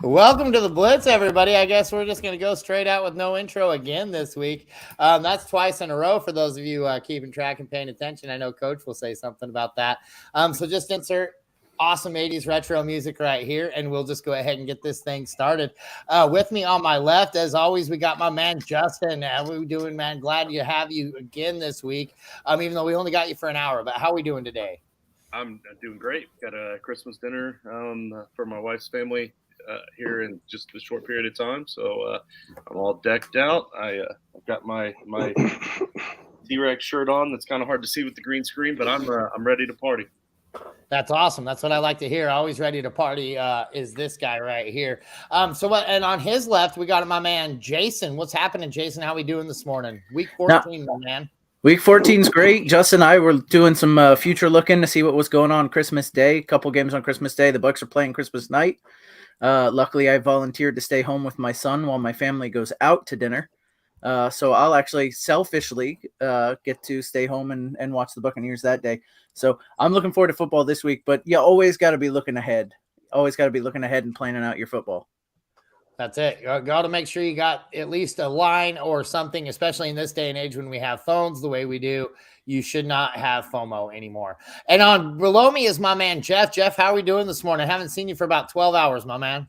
Welcome to the Blitz, everybody. I guess we're just going to go straight out with no intro again this week. That's twice in a row for those of you keeping track and paying attention. I know Coach will say something about that. So just insert awesome 80s retro music right here, and we'll just go ahead and get this thing started. With me on my left, as always, we got my man Justin. How we doing, man? Glad to have you again this week, even though we only got you for an hour. But how are we doing today? I'm doing great. Got a Christmas dinner for my wife's family here in just a short period of time. So I'm all decked out. I've got my T-Rex shirt on. That's kind of hard to see with the green screen, but I'm ready to party. That's awesome. That's what I like to hear. Always ready to party is this guy right here. And on his left, we got my man, Jason. What's happening, Jason? How we doing this morning? Week 14, my man. Week 14 is great. Justin and I were doing some future looking to see what was going on Christmas Day. A couple games on Christmas Day. The Bucks are playing Christmas night. Luckily, I volunteered to stay home with my son while my family goes out to dinner. So I'll actually selfishly get to stay home and watch the Buccaneers that day. So I'm looking forward to football this week. But you always got to be looking ahead. Always got to be looking ahead and planning out your football. That's it. You got to make sure you got at least a line or something, especially in this day and age when we have phones the way we do. You should not have FOMO anymore. And on below me is my man, Jeff. Jeff, how are we doing this morning? I haven't seen you for about 12 hours, my man.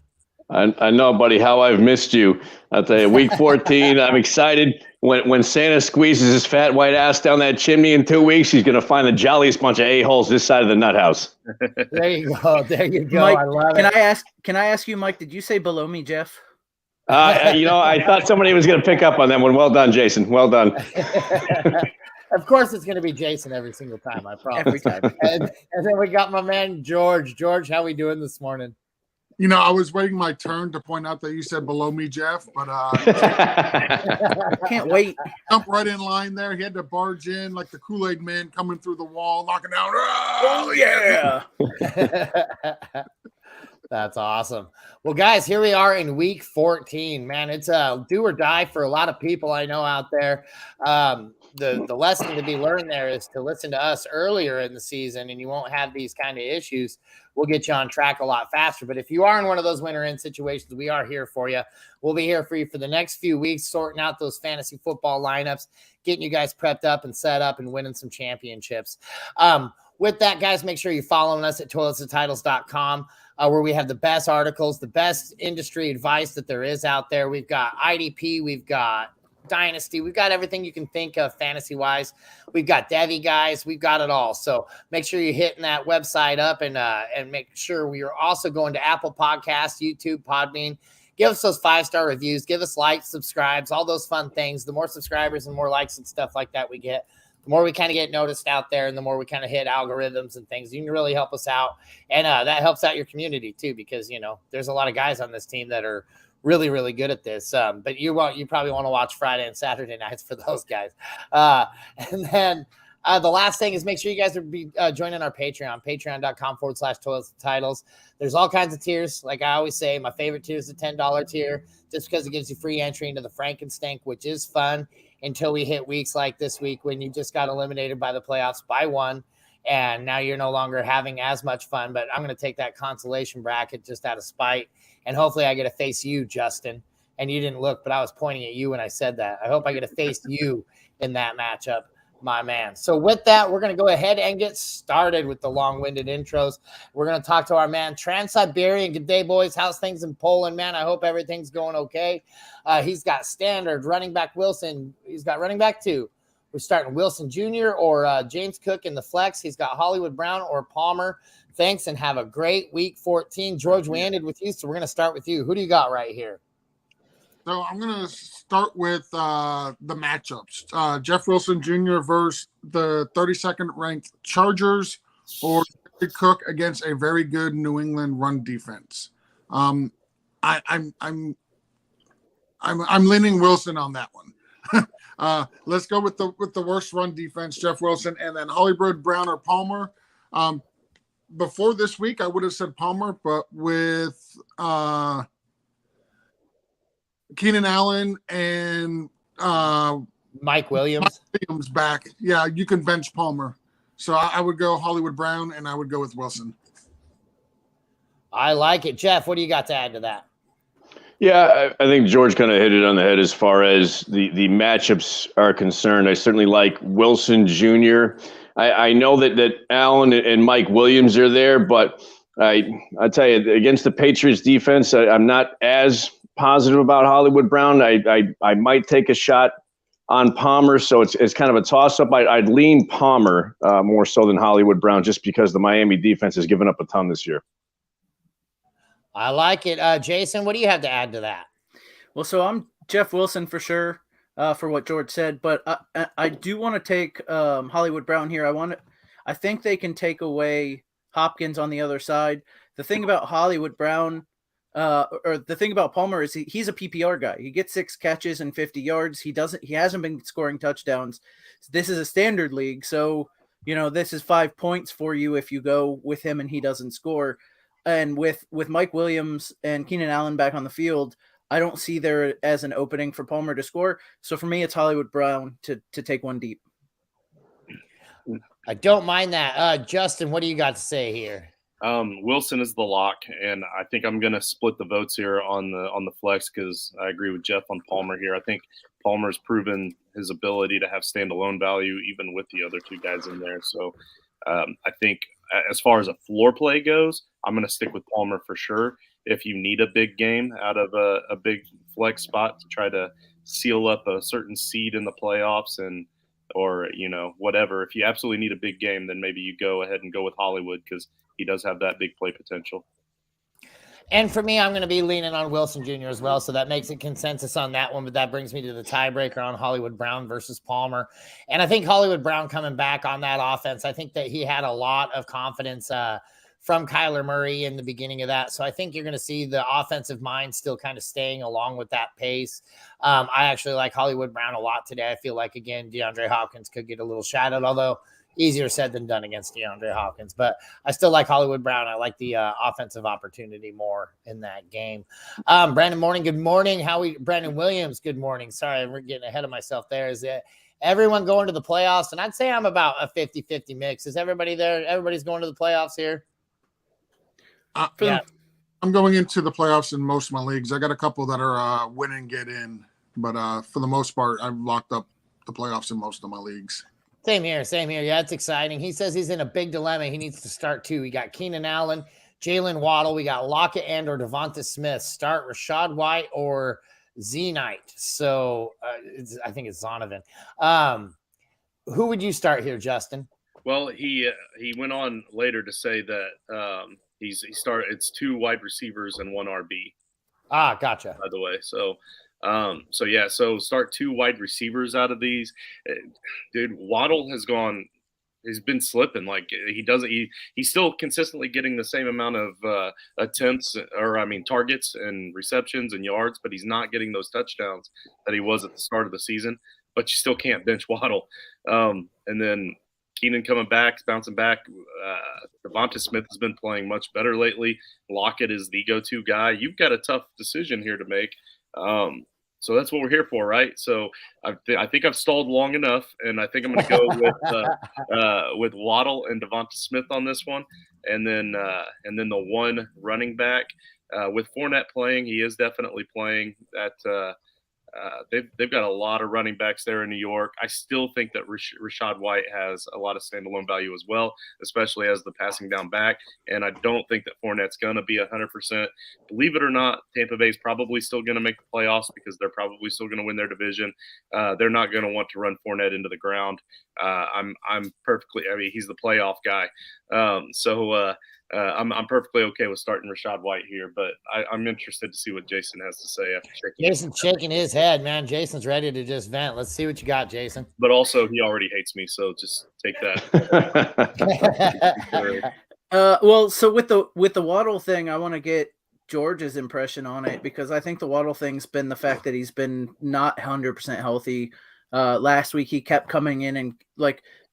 I know, buddy, how I've missed you. I'll tell you, week 14, I'm excited. When Santa squeezes his fat white ass down that chimney in 2 weeks, he's going to find the jolliest bunch of a-holes this side of the nut house. There you go. There you go. Mike, I love it. Can I ask you, Mike, did you say below me, Jeff? I thought somebody was going to pick up on that one. Well done, Jason. Well done. Of course, it's going to be Jason every single time, I promise. Every time. And then we got my man, George. George, how we doing this morning? You know, I was waiting my turn to point out that you said below me, Jeff, but can't wait. Jump right in line there. He had to barge in like the Kool-Aid man coming through the wall, knocking down. Oh, yeah. That's awesome. Well, guys, here we are in week 14. Man, it's a do or die for a lot of people I know out there. The lesson to be learned there is to listen to us earlier in the season, and you won't have these kind of issues. We'll get you on track a lot faster. But if you are in one of those winter-in situations, we are here for you. We'll be here for you for the next few weeks, sorting out those fantasy football lineups, getting you guys prepped up and set up and winning some championships. With that, guys, make sure you're following us at toiletsandtitles.com, where we have the best articles, the best industry advice that there is out there. We've got IDP, we've got Dynasty, we've got everything you can think of fantasy-wise. We've got Devy guys, we've got it all. So make sure you're hitting that website up and make sure we are also going to Apple Podcasts, YouTube, Podbean. Give us those 5-star reviews. Give us likes, subscribes, all those fun things. The more subscribers and more likes and stuff like that we get, the more we kind of get noticed out there and the more we kind of hit algorithms and things. You can really help us out. And that helps out your community too, because, you know, there's a lot of guys on this team that are really, really good at this. But you probably want to watch Friday and Saturday nights for those guys. And then the last thing is make sure you guys be joining our Patreon, patreon.com/toilets-and-titles. There's all kinds of tiers. Like I always say, my favorite tier is the $10 tier, just because it gives you free entry into the Frankenstank, which is fun until we hit weeks like this week when you just got eliminated by the playoffs by one. And now you're no longer having as much fun, but I'm going to take that consolation bracket just out of spite. And hopefully I get to face you, Justin. And you didn't look, but I was pointing at you when I said that. I hope I get to face you in that matchup, my man. So with that, we're going to go ahead and get started with the long-winded intros. We're going to talk to our man, Trans-Siberian. Good day, boys. How's things in Poland, man? I hope everything's going okay. He's got standard running back Wilson. He's got running back 2. We're starting Wilson Jr. or James Cook in the flex. He's got Hollywood Brown or Palmer. Thanks, and have a great week 14. George, we ended with you, so we're going to start with you. Who do you got right here? So I'm going to start with the matchups. Jeff Wilson Jr. versus the 32nd ranked Chargers, or Cook against a very good New England run defense. I'm leaning Wilson on that one. Let's go with the worst run defense, Jeff Wilson, and then Hollywood Brown or Palmer. Before this week, I would have said Palmer, but with Keenan Allen and Mike Williams back, yeah, you can bench Palmer. So I would go Hollywood Brown, and I would go with Wilson. I like it. Jeff, what do you got to add to that? Yeah, I think George kind of hit it on the head as far as the matchups are concerned. I certainly like Wilson Jr. I know that Allen and Mike Williams are there, but I tell you, against the Patriots defense, I'm not as positive about Hollywood Brown. I might take a shot on Palmer, so it's kind of a toss-up. I'd lean Palmer more so than Hollywood Brown, just because the Miami defense has given up a ton this year. I like it. Jason, what do you have to add to that? Well, so I'm Jeff Wilson for sure, for what George said, but I do want to take Hollywood Brown here. I think they can take away Hopkins on the other side. The thing about Hollywood Brown, or the thing about Palmer, is he's a PPR guy. He gets 6 catches and 50 yards. He hasn't been scoring touchdowns. This is a standard league, so this is 5 points for you if you go with him and he doesn't score. And with Mike Williams and Keenan Allen back on the field, I don't see there as an opening for Palmer to score. So for me, it's Hollywood Brown to take one deep. I don't mind that. Justin, what do you got to say here? Wilson is the lock, and I think I'm going to split the votes here on the flex, because I agree with Jeff on Palmer here. I think Palmer's proven his ability to have standalone value even with the other 2 guys in there. So I think as far as a floor play goes, I'm going to stick with Palmer for sure. If you need a big game out of a big flex spot to try to seal up a certain seed in the playoffs or whatever, if you absolutely need a big game, then maybe you go ahead and go with Hollywood, because he does have that big play potential. And for me, I'm going to be leaning on Wilson Jr. as well. So that makes it consensus on that one. But that brings me to the tiebreaker on Hollywood Brown versus Palmer. And I think Hollywood Brown coming back on that offense, I think that he had a lot of confidence from Kyler Murray in the beginning of that. So I think you're going to see the offensive mind still kind of staying along with that pace. I actually like Hollywood Brown a lot today. I feel like, again, DeAndre Hopkins could get a little shadowed, although easier said than done against DeAndre Hopkins. But I still like Hollywood Brown. I like the offensive opportunity more in that game. Brandon Morning, good morning. Brandon Williams, good morning. Sorry, we're getting ahead of myself there. Is it everyone going to the playoffs? And I'd say I'm about a 50-50 mix. Is everybody there? Everybody's going to the playoffs here? Yeah. I'm going into the playoffs in most of my leagues. I got a couple that are win and get in. But for the most part, I've locked up the playoffs in most of my leagues. Same here. Yeah, it's exciting. He says he's in a big dilemma. He needs to start 2. We got Keenan Allen, Jalen Waddle. We got Lockett and or Devonta Smith. Start Rachaad White or Z-Knight. So I think it's Zonovan. Who would you start here, Justin? Well, he went on later to say that it's 2 wide receivers and 1 RB. Gotcha. By the way, so start 2 wide receivers out of these. Dude, Waddle he's been slipping. Like he's still consistently getting the same amount of attempts, targets and receptions and yards, but he's not getting those touchdowns that he was at the start of the season. But you still can't bench Waddle. And then Keenan coming back, bouncing back. Devonta Smith has been playing much better lately. Lockett is the go-to guy. You've got a tough decision here to make. So that's what we're here for, right? So I think I've stalled long enough, and I think I'm going to go with Waddle and Devonta Smith on this one, and then the 1 running back with Fournette playing. He is definitely playing at. They've got a lot of running backs there in New York. I still think that Rachaad White has a lot of standalone value as well, especially as the passing down back. And I don't think that Fournette's going to be 100%. Believe it or not, Tampa Bay's probably still going to make the playoffs because they're probably still going to win their division. They're not going to want to run Fournette into the ground. I'm perfectly. I mean, he's the playoff guy. I'm perfectly okay with starting Rachaad White here, but I'm interested to see what Jason has to say after checking. Jason's shaking his head, man. Jason's ready to just vent. Let's see what you got, Jason. But also, he already hates me, so just take that. Well, so with the Waddle thing, I want to get George's impression on it, because I think the Waddle thing's been the fact that he's been not 100% healthy. Last week, he kept coming in and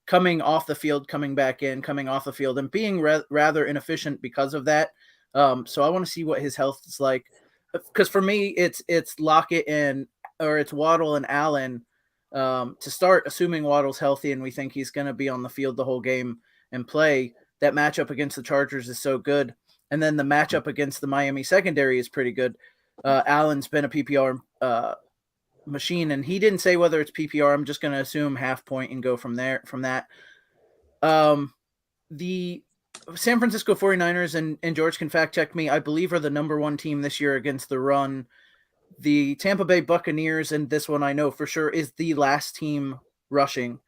coming off the field, coming back in, coming off the field, and being rather inefficient because of that. So I want to see what his health is like, because for me, it's Lockett it's Waddle and Allen to start, assuming Waddle's healthy and we think he's going to be on the field the whole game and play. That matchup against the Chargers is so good. And then the matchup against the Miami secondary is pretty good. Allen's been a PPR machine, and he didn't say whether it's PPR. I'm just going to assume half point and go from that. The San Francisco 49ers, and George can fact check me, I believe are the number 1 team this year against the run. The Tampa Bay Buccaneers, and this one I know for sure, is the last team rushing.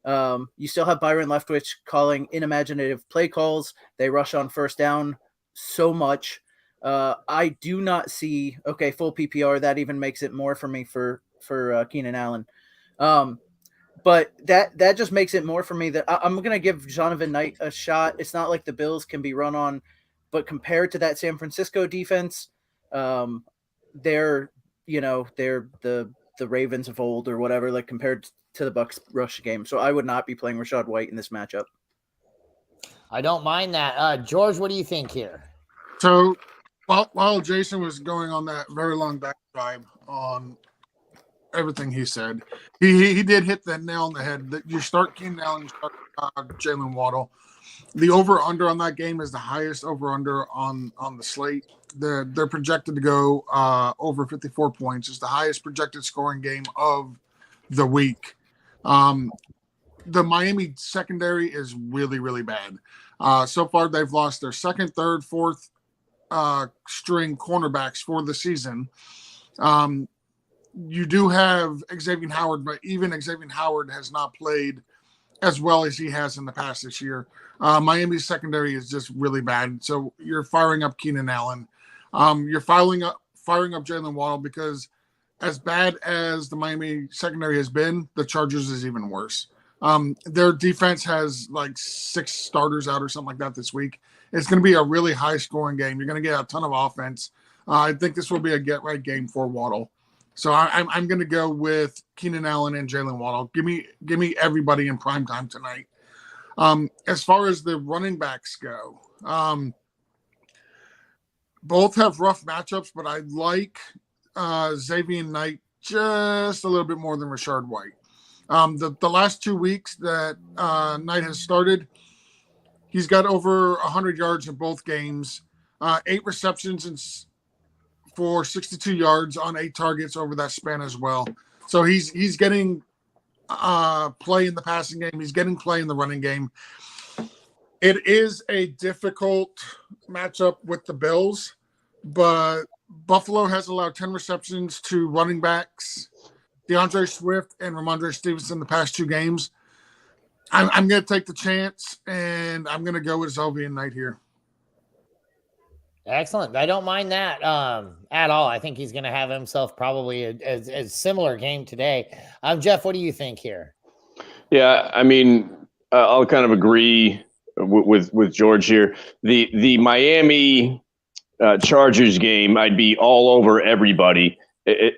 You still have Byron Leftwich calling unimaginative play calls. They rush on first down so much. I do not see, full PPR. That even makes it more for me for Keenan Allen. But that just makes it more for me that I'm going to give Zonovan Knight a shot. It's not like the Bills can be run on, but compared to that San Francisco defense, they're the Ravens of old or whatever, like compared to the Bucs rush game. So I would not be playing Rachaad White in this matchup. I don't mind that. George, what do you think here? So while Jason was going on that very long diatribe on everything he said, he did hit the nail on the head. That you start Keenan Allen, you start Jalen Waddle. The over-under on that game is the highest over-under on the slate. They're projected to go over 54 points. It's the highest projected scoring game of the week. The Miami secondary is really, really bad. So far, they've lost their second, third, fourth string cornerbacks for the season. You do have Xavier Howard, but even Xavier Howard has not played as well as he has in the past this year. Miami's secondary is just really bad. So you're firing up Keenan Allen. You're firing up Jalen Waddle, because as bad as the Miami secondary has been, the Chargers is even worse. Their defense has like 6 starters out or something like that this week. It's going to be a really high-scoring game. You're going to get a ton of offense. I think this will be a get-right game for Waddle. So I'm going to go with Keenan Allen and Jalen Waddle. Give me everybody in prime time tonight. As far as the running backs go, both have rough matchups, but I like Xavier Knight just a little bit more than Rachaad White. The last 2 weeks that Knight has started, he's got over 100 yards in both games, 8 receptions for 62 yards on 8 targets over that span as well. So he's getting play in the passing game. He's getting play in the running game. It is a difficult matchup with the Bills, but Buffalo has allowed 10 receptions to running backs DeAndre Swift and Ramondre Stevenson the past 2 games. I'm going to take the chance, and I'm going to go with Xavier Knight here. Excellent. I don't mind that at all. I think he's going to have himself probably a similar game today. Jeff, what do you think here? Yeah, I mean, I'll kind of agree with George here. The Miami Chargers game, I'd be all over everybody,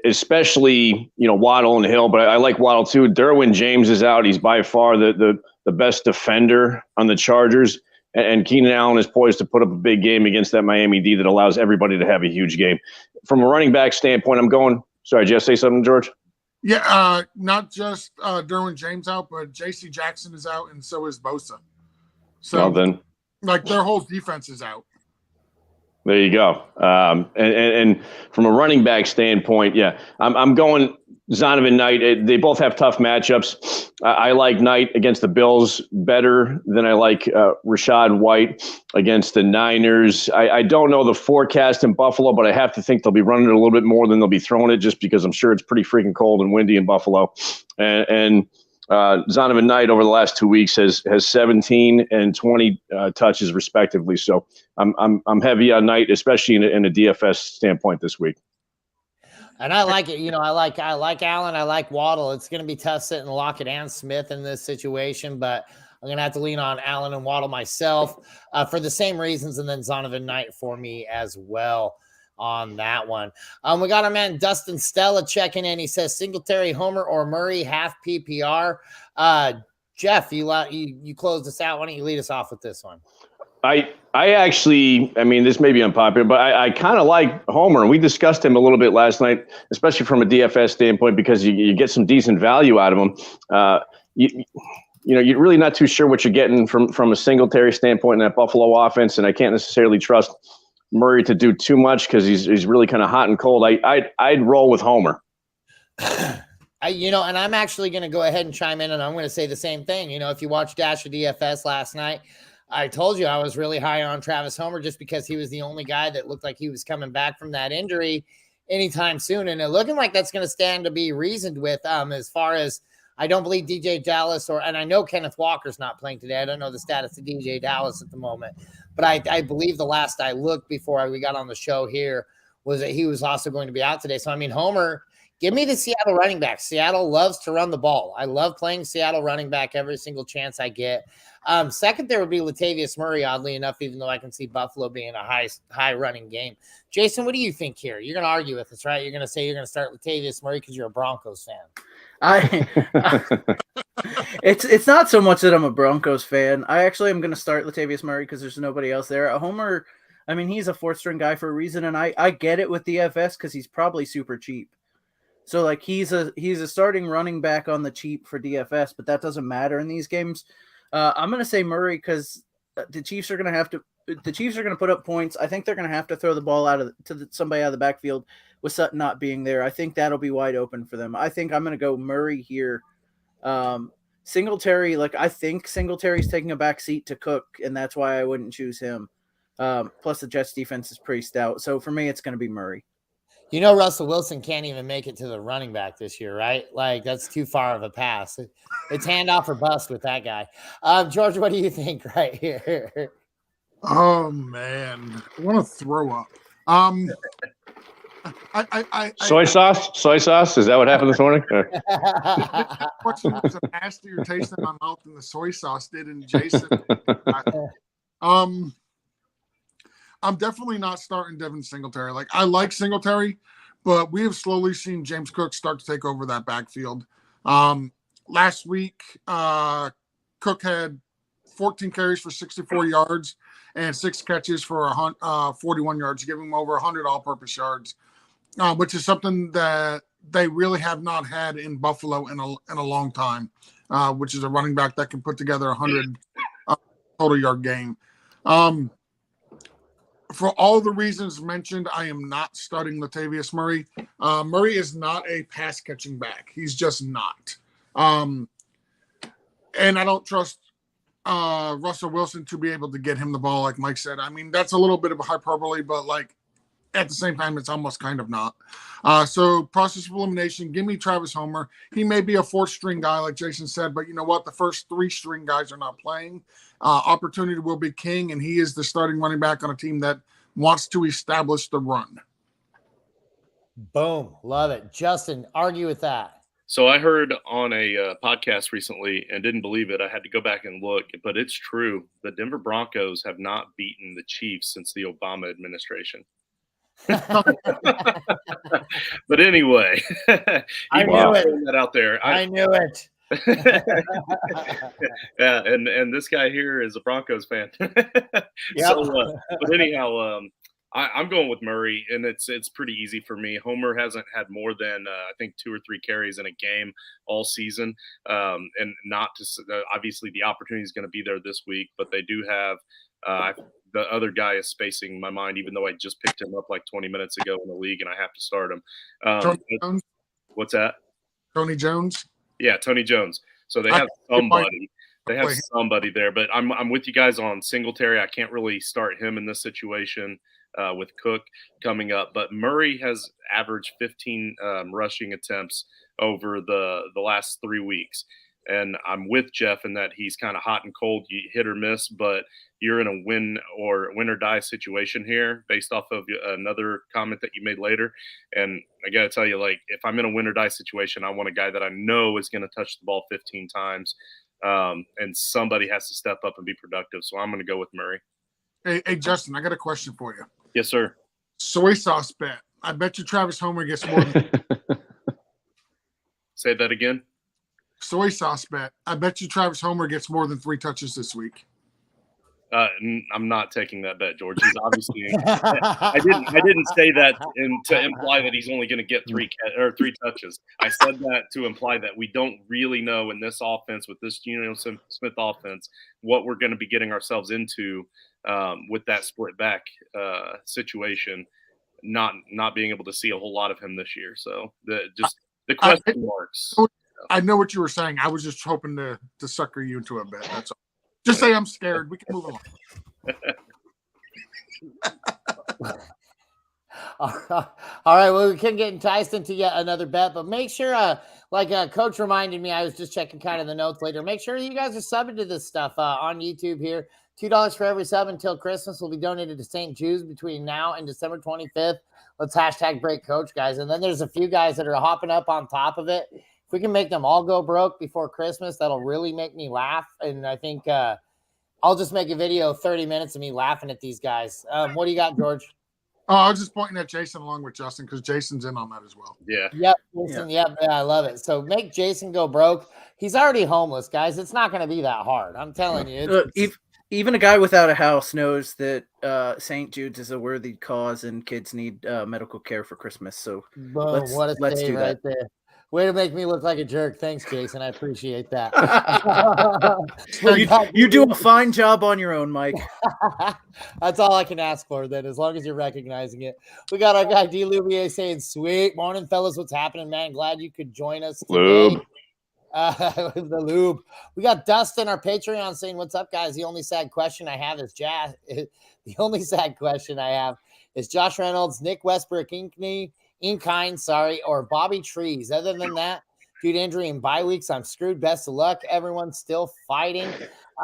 especially Waddle and Hill. But I like Waddle too. Derwin James is out. He's by far the best defender on the Chargers. And Keenan Allen is poised to put up a big game against that Miami D that allows everybody to have a huge game. From a running back standpoint, I'm going – sorry, did you say something, George? Yeah, not just Derwin James out, but J.C. Jackson is out, and so is Bosa. So, well, then, like, their whole defense is out. There you go. And from a running back standpoint, yeah, I'm going Zonovan Knight. They both have tough matchups. I like Knight against the Bills better than I like Rachaad White against the Niners. I don't know the forecast in Buffalo, but I have to think they'll be running it a little bit more than they'll be throwing it, just because I'm sure it's pretty freaking cold and windy in Buffalo. And Zonovan Knight over the last 2 weeks has 17 and 20 touches respectively. So I'm heavy on Knight, especially in a DFS standpoint this week. And I like it. I like Allen. I like Waddle. It's going to be tough sitting Lockett and Smith in this situation, but I'm going to have to lean on Allen and Waddle myself for the same reasons, and then Zonovan Knight for me as well on that one. We got our man Dustin Stella checking in. He says Singletary, Homer, or Murray, half PPR. Jeff, you close us out. Why don't you lead us off with this one? I actually, I mean, this may be unpopular, but I kind of like Homer, and we discussed him a little bit last night, especially from a DFS standpoint, because you get some decent value out of him. you're really not too sure what you're getting from a Singletary standpoint in that Buffalo offense, and I can't necessarily trust Murray to do too much because he's really kind of hot and cold. I'd roll with Homer. And I'm actually going to go ahead and chime in, and I'm going to say the same thing. If you watched Dash of DFS last night, I told you I was really high on Travis Homer just because he was the only guy that looked like he was coming back from that injury anytime soon. And it looking like that's going to stand to be reasoned with as far as I don't believe DJ Dallas and I know Kenneth Walker's not playing today. I don't know the status of DJ Dallas at the moment, but I believe the last I looked before we got on the show here was that he was also going to be out today. So, I mean, Homer, give me the Seattle running back. Seattle loves to run the ball. I love playing Seattle running back every single chance I get. Second, there would be Latavius Murray, oddly enough, even though I can see Buffalo being a high running game. Jason, what do you think here? You're going to argue with us, right? You're going to say you're going to start Latavius Murray because you're a Broncos fan. It's not so much that I'm a Broncos fan. I actually am going to start Latavius Murray because there's nobody else there. Homer, I mean, he's a fourth string guy for a reason, and I get it with DFS because he's probably super cheap. So like he's a starting running back on the cheap for DFS, but that doesn't matter in these games. I'm going to say Murray because the Chiefs are going to put up points. I think they're going to have to throw the ball somebody out of the backfield with Sutton not being there. I think that'll be wide open for them. I think I'm going to go Murray here. Singletary, I think Singletary's taking a back seat to Cook, and that's why I wouldn't choose him. Plus the Jets defense is pretty stout. So for me, it's going to be Murray. Russell Wilson can't even make it to the running back this year, right? That's too far of a pass. It's handoff or bust with that guy. George, what do you think right here? Oh, man. I want to throw up. Soy sauce? Is that what happened this morning? What's a nastier taste in my mouth than the soy sauce did in Jason? I'm definitely not starting Devin Singletary. I like Singletary, but we have slowly seen James Cook start to take over that backfield. Last week, Cook had 14 carries for 64 yards and 6 catches for 41 yards, giving him over 100 all-purpose yards, which is something that they really have not had in Buffalo in a long time, which is a running back that can put together 100 total yard game. For all the reasons mentioned, I am not starting Latavius Murray. Murray is not a pass-catching back. He's just not. And I don't trust Russell Wilson to be able to get him the ball, like Mike said. I mean, that's a little bit of a hyperbole, but, at the same time, it's almost kind of not. So process of elimination, give me Travis Homer. He may be a fourth-string guy, like Jason said, but you know what? The first 3-string guys are not playing. Opportunity will be king, and he is the starting running back on a team that wants to establish the run. Boom. Love it. Justin, argue with that. So I heard on a podcast recently and didn't believe it. I had to go back and look, but it's true. The Denver Broncos have not beaten the Chiefs since the Obama administration. But anyway, I knew it. That out there. I knew it. Yeah, and this guy here is a Broncos fan. Yep. But anyhow, I'm going with Murray, and it's pretty easy for me. Homer hasn't had more than I think 2 or 3 carries in a game all season, and not to obviously the opportunity is going to be there this week, but they do have. The other guy is spacing my mind, even though I just picked him up 20 minutes ago in the league, and I have to start him. Tony Jones? What's that? Tony Jones? Yeah, Tony Jones. So they have somebody. They have somebody there, but I'm with you guys on Singletary. I can't really start him in this situation with Cook coming up, but Murray has averaged 15 rushing attempts over the last 3 weeks. And I'm with Jeff in that he's kind of hot and cold, you hit or miss, but you're in a win or die situation here based off of another comment that you made later. And I got to tell you, if I'm in a win or die situation, I want a guy that I know is going to touch the ball 15 times. And somebody has to step up and be productive. So I'm going to go with Murray. Hey, Justin, I got a question for you. Yes, sir. Soy sauce bet. I bet you Travis Homer gets more than Say that again. Soy sauce bet. I bet you Travis Homer gets more than 3 touches this week. I'm not taking that bet, George. He's obviously. I didn't say that to imply that he's only going to get three touches. I said that to imply that we don't really know in this offense with this Smith offense what we're going to be getting ourselves into with that split back situation. Not being able to see a whole lot of him this year. So the question marks. I know what you were saying. I was just hoping to sucker you into a bet. That's all. Just say I'm scared. We can move along. All right. Well, we can get enticed into yet another bet, but make sure, Coach reminded me, I was just checking kind of the notes later. Make sure you guys are subbing to this stuff on YouTube here. $2 for every sub until Christmas will be donated to St. Jude's between now and December 25th. Let's hashtag break coach, guys. And then there's a few guys that are hopping up on top of it. If we can make them all go broke before Christmas, that'll really make me laugh. And I think I'll just make a video 30 minutes of me laughing at these guys. What do you got, George? Oh, I was just pointing at Jason along with Justin because Jason's in on that as well. Yeah. Yep. Jason, yeah, I love it. So make Jason go broke. He's already homeless, guys. It's not going to be that hard. I'm telling you. Even a guy without a house knows that St. Jude's is a worthy cause and kids need medical care for Christmas. So boom, let's do that. There. Way to make me look like a jerk. Thanks, Jason. I appreciate that. you do a fine job on your own, Mike. That's all I can ask for then, as long as you're recognizing it. We got our guy D. Louvier saying, sweet morning, fellas. What's happening, man? Glad you could join us today. The lube. We got Dustin, our Patreon, saying, what's up, guys? The only sad question I have is Josh Reynolds, Nick Westbrook, Inkine, or Bobby Trees. Other than that, due to injury and bye weeks, I'm screwed. Best of luck. Everyone's still fighting.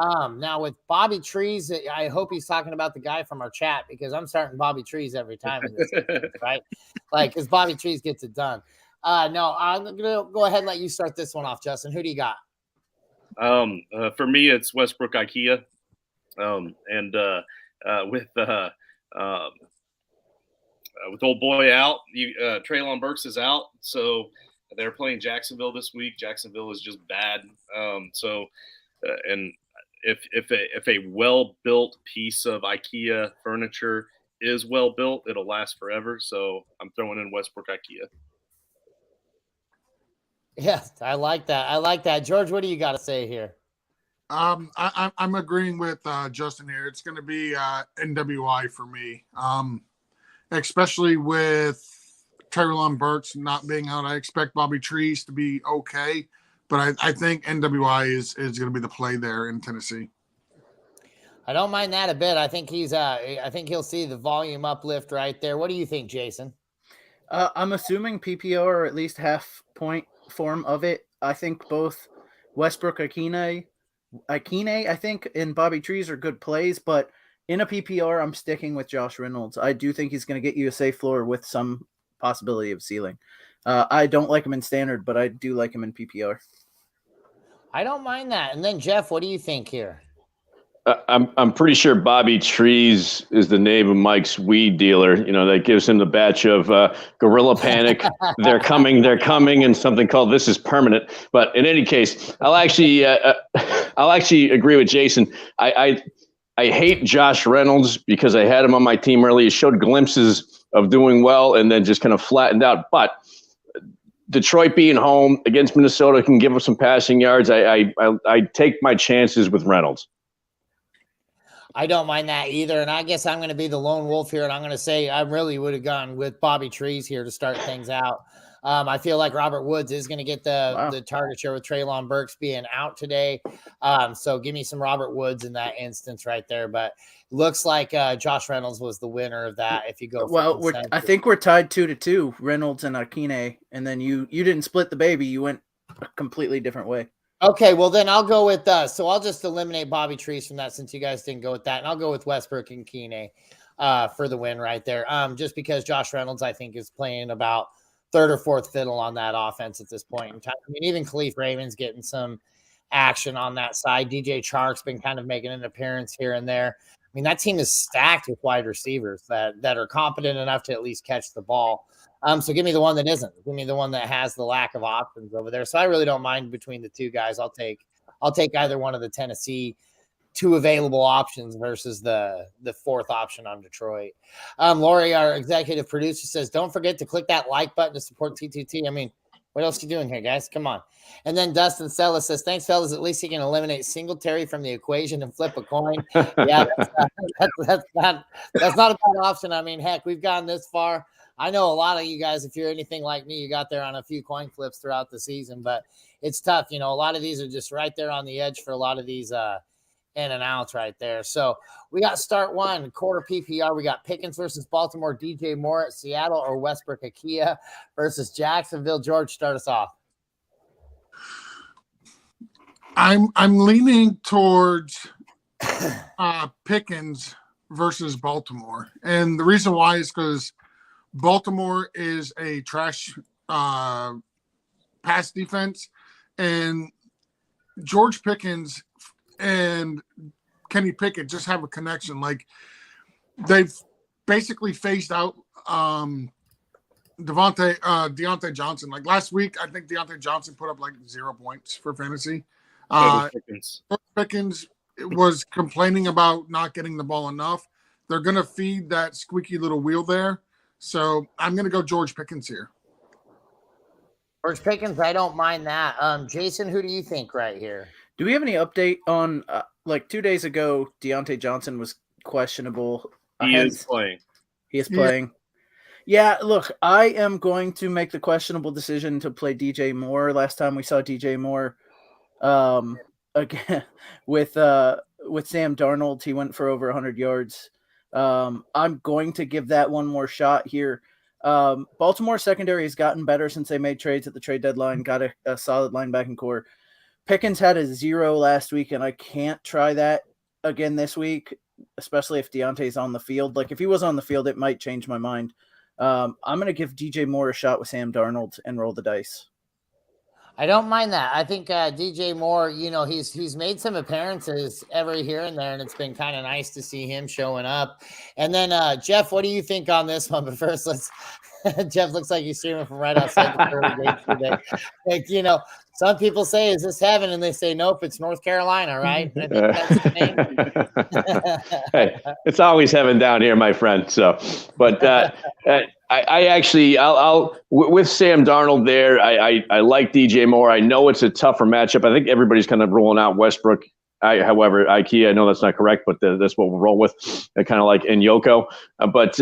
Now with Bobby Trees, I hope he's talking about the guy from our chat because I'm starting Bobby Trees every time in this game, right? Because Bobby Trees gets it done. No, I'm going to go ahead and let you start this one off, Justin. Who do you got? For me, it's Westbrook IKEA. With old boy out, Treylon Burks is out. So they're playing Jacksonville this week. Jacksonville is just bad. And if a well-built piece of IKEA furniture is well-built, it'll last forever. So I'm throwing in Westbrook IKEA. Yes, I like that. George, what do you got to say here? I'm agreeing with Justin here. It's going to be NWI for me, especially with Treylon Burks not being out. I expect Bobby Trees to be okay, but I think NWI is going to be the play there in Tennessee. I don't mind that a bit. I think he'll see the volume uplift right there. What do you think, Jason? I'm assuming PPO or at least half point form of it. I think both Westbrook Akine, I think, and Bobby Trees are good plays, but in a PPR, I'm sticking with Josh Reynolds. I do think he's going to get you a safe floor with some possibility of ceiling. I don't like him in standard, but I do like him in PPR. I don't mind that. And then Jeff, what do you think here? I'm pretty sure Bobby Trees is the name of Mike's weed dealer. That gives him the batch of Gorilla Panic. They're coming, and something called This Is Permanent. But in any case, I'll actually agree with Jason. I hate Josh Reynolds because I had him on my team early. He showed glimpses of doing well and then just kind of flattened out. But Detroit being home against Minnesota can give us some passing yards. I take my chances with Reynolds. I don't mind that either. And I guess I'm going to be the lone wolf here. And I'm going to say I really would have gone with Bobby Trees here to start things out. I feel like Robert Woods is going to get the target share with Treylon Burks being out today. So give me some Robert Woods in that instance right there. But it looks like Josh Reynolds was the winner of that. If you go, I think we're tied 2-2, Reynolds and Akine. And then you didn't split the baby. You went a completely different way. Okay, well, then I'll go with so I'll just eliminate Bobby Trees from that since you guys didn't go with that. And I'll go with Westbrook and Kine for the win right there. Just because Josh Reynolds, I think, is playing about third or fourth fiddle on that offense at this point in time. I mean, even Khalif Raymond's getting some action on that side. DJ Chark's been kind of making an appearance here and there. I mean, that team is stacked with wide receivers that are competent enough to at least catch the ball. So give me the one that isn't. Give me the one that has the lack of options over there. So I really don't mind between the two guys. I'll take either one of the Tennessee two available options versus the fourth option on Detroit. Lori, our executive producer, says, don't forget to click that like button to support T2T. I mean, what else are you doing here, guys? Come on. And then Dustin Sella says, thanks, fellas. At least he can eliminate Singletary from the equation and flip a coin. Yeah, that's not a bad option. I mean, heck, we've gotten this far. I know a lot of you guys, if you're anything like me, you got there on a few coin flips throughout the season, but it's tough. You know, a lot of these are just right there on the edge for a lot of these in and outs right there. So we got start one, quarter PPR. We got Pickens versus Baltimore, DJ Moore at Seattle, or Westbrook Akia versus Jacksonville. George, start us off. I'm leaning towards Pickens versus Baltimore. And the reason why is because Baltimore is a trash pass defense, and George Pickens and Kenny Pickett just have a connection. Like, they've basically phased out Deontay Johnson. Like last week, I think Deontay Johnson put up like 0 points for fantasy. Pickens was complaining about not getting the ball enough. They're going to feed that squeaky little wheel there. So I'm going to go George Pickens here. George Pickens, I don't mind that. Jason, who do you think right here? Do we have any update on, like 2 days ago, Deontay Johnson was questionable. He is playing. He is playing. Yeah, look, I am going to make the questionable decision to play DJ Moore. Last time we saw DJ Moore again with Sam Darnold, he went for over 100 yards. I'm going to give that one more shot here. Baltimore secondary has gotten better since they made trades at the trade deadline, got a solid linebacking core. Pickens had a 0 last week, and I can't try that again this week, especially if Deontay's on the field. Like, if he was on the field, it might change my mind. I'm going to give DJ Moore a shot with Sam Darnold and roll the dice. I don't mind that. I think DJ Moore, you know, he's made some appearances every here and there, and it's been kind of nice to see him showing up. And then, Jeff, what do you think on this one? But first, Jeff looks like he's streaming from right outside the pearly gates today. Like, you know, some people say, is this heaven? And they say, nope, it's North Carolina, right? I think that's the name. Hey, it's always heaven down here, my friend. So, but I actually, I'll with Sam Darnold there, I like DJ Moore. I know it's a tougher matchup. I think everybody's kind of rolling out Westbrook. However, IKEA, I know that's not correct, but that's what we'll roll with. Kind of like in Yoko. But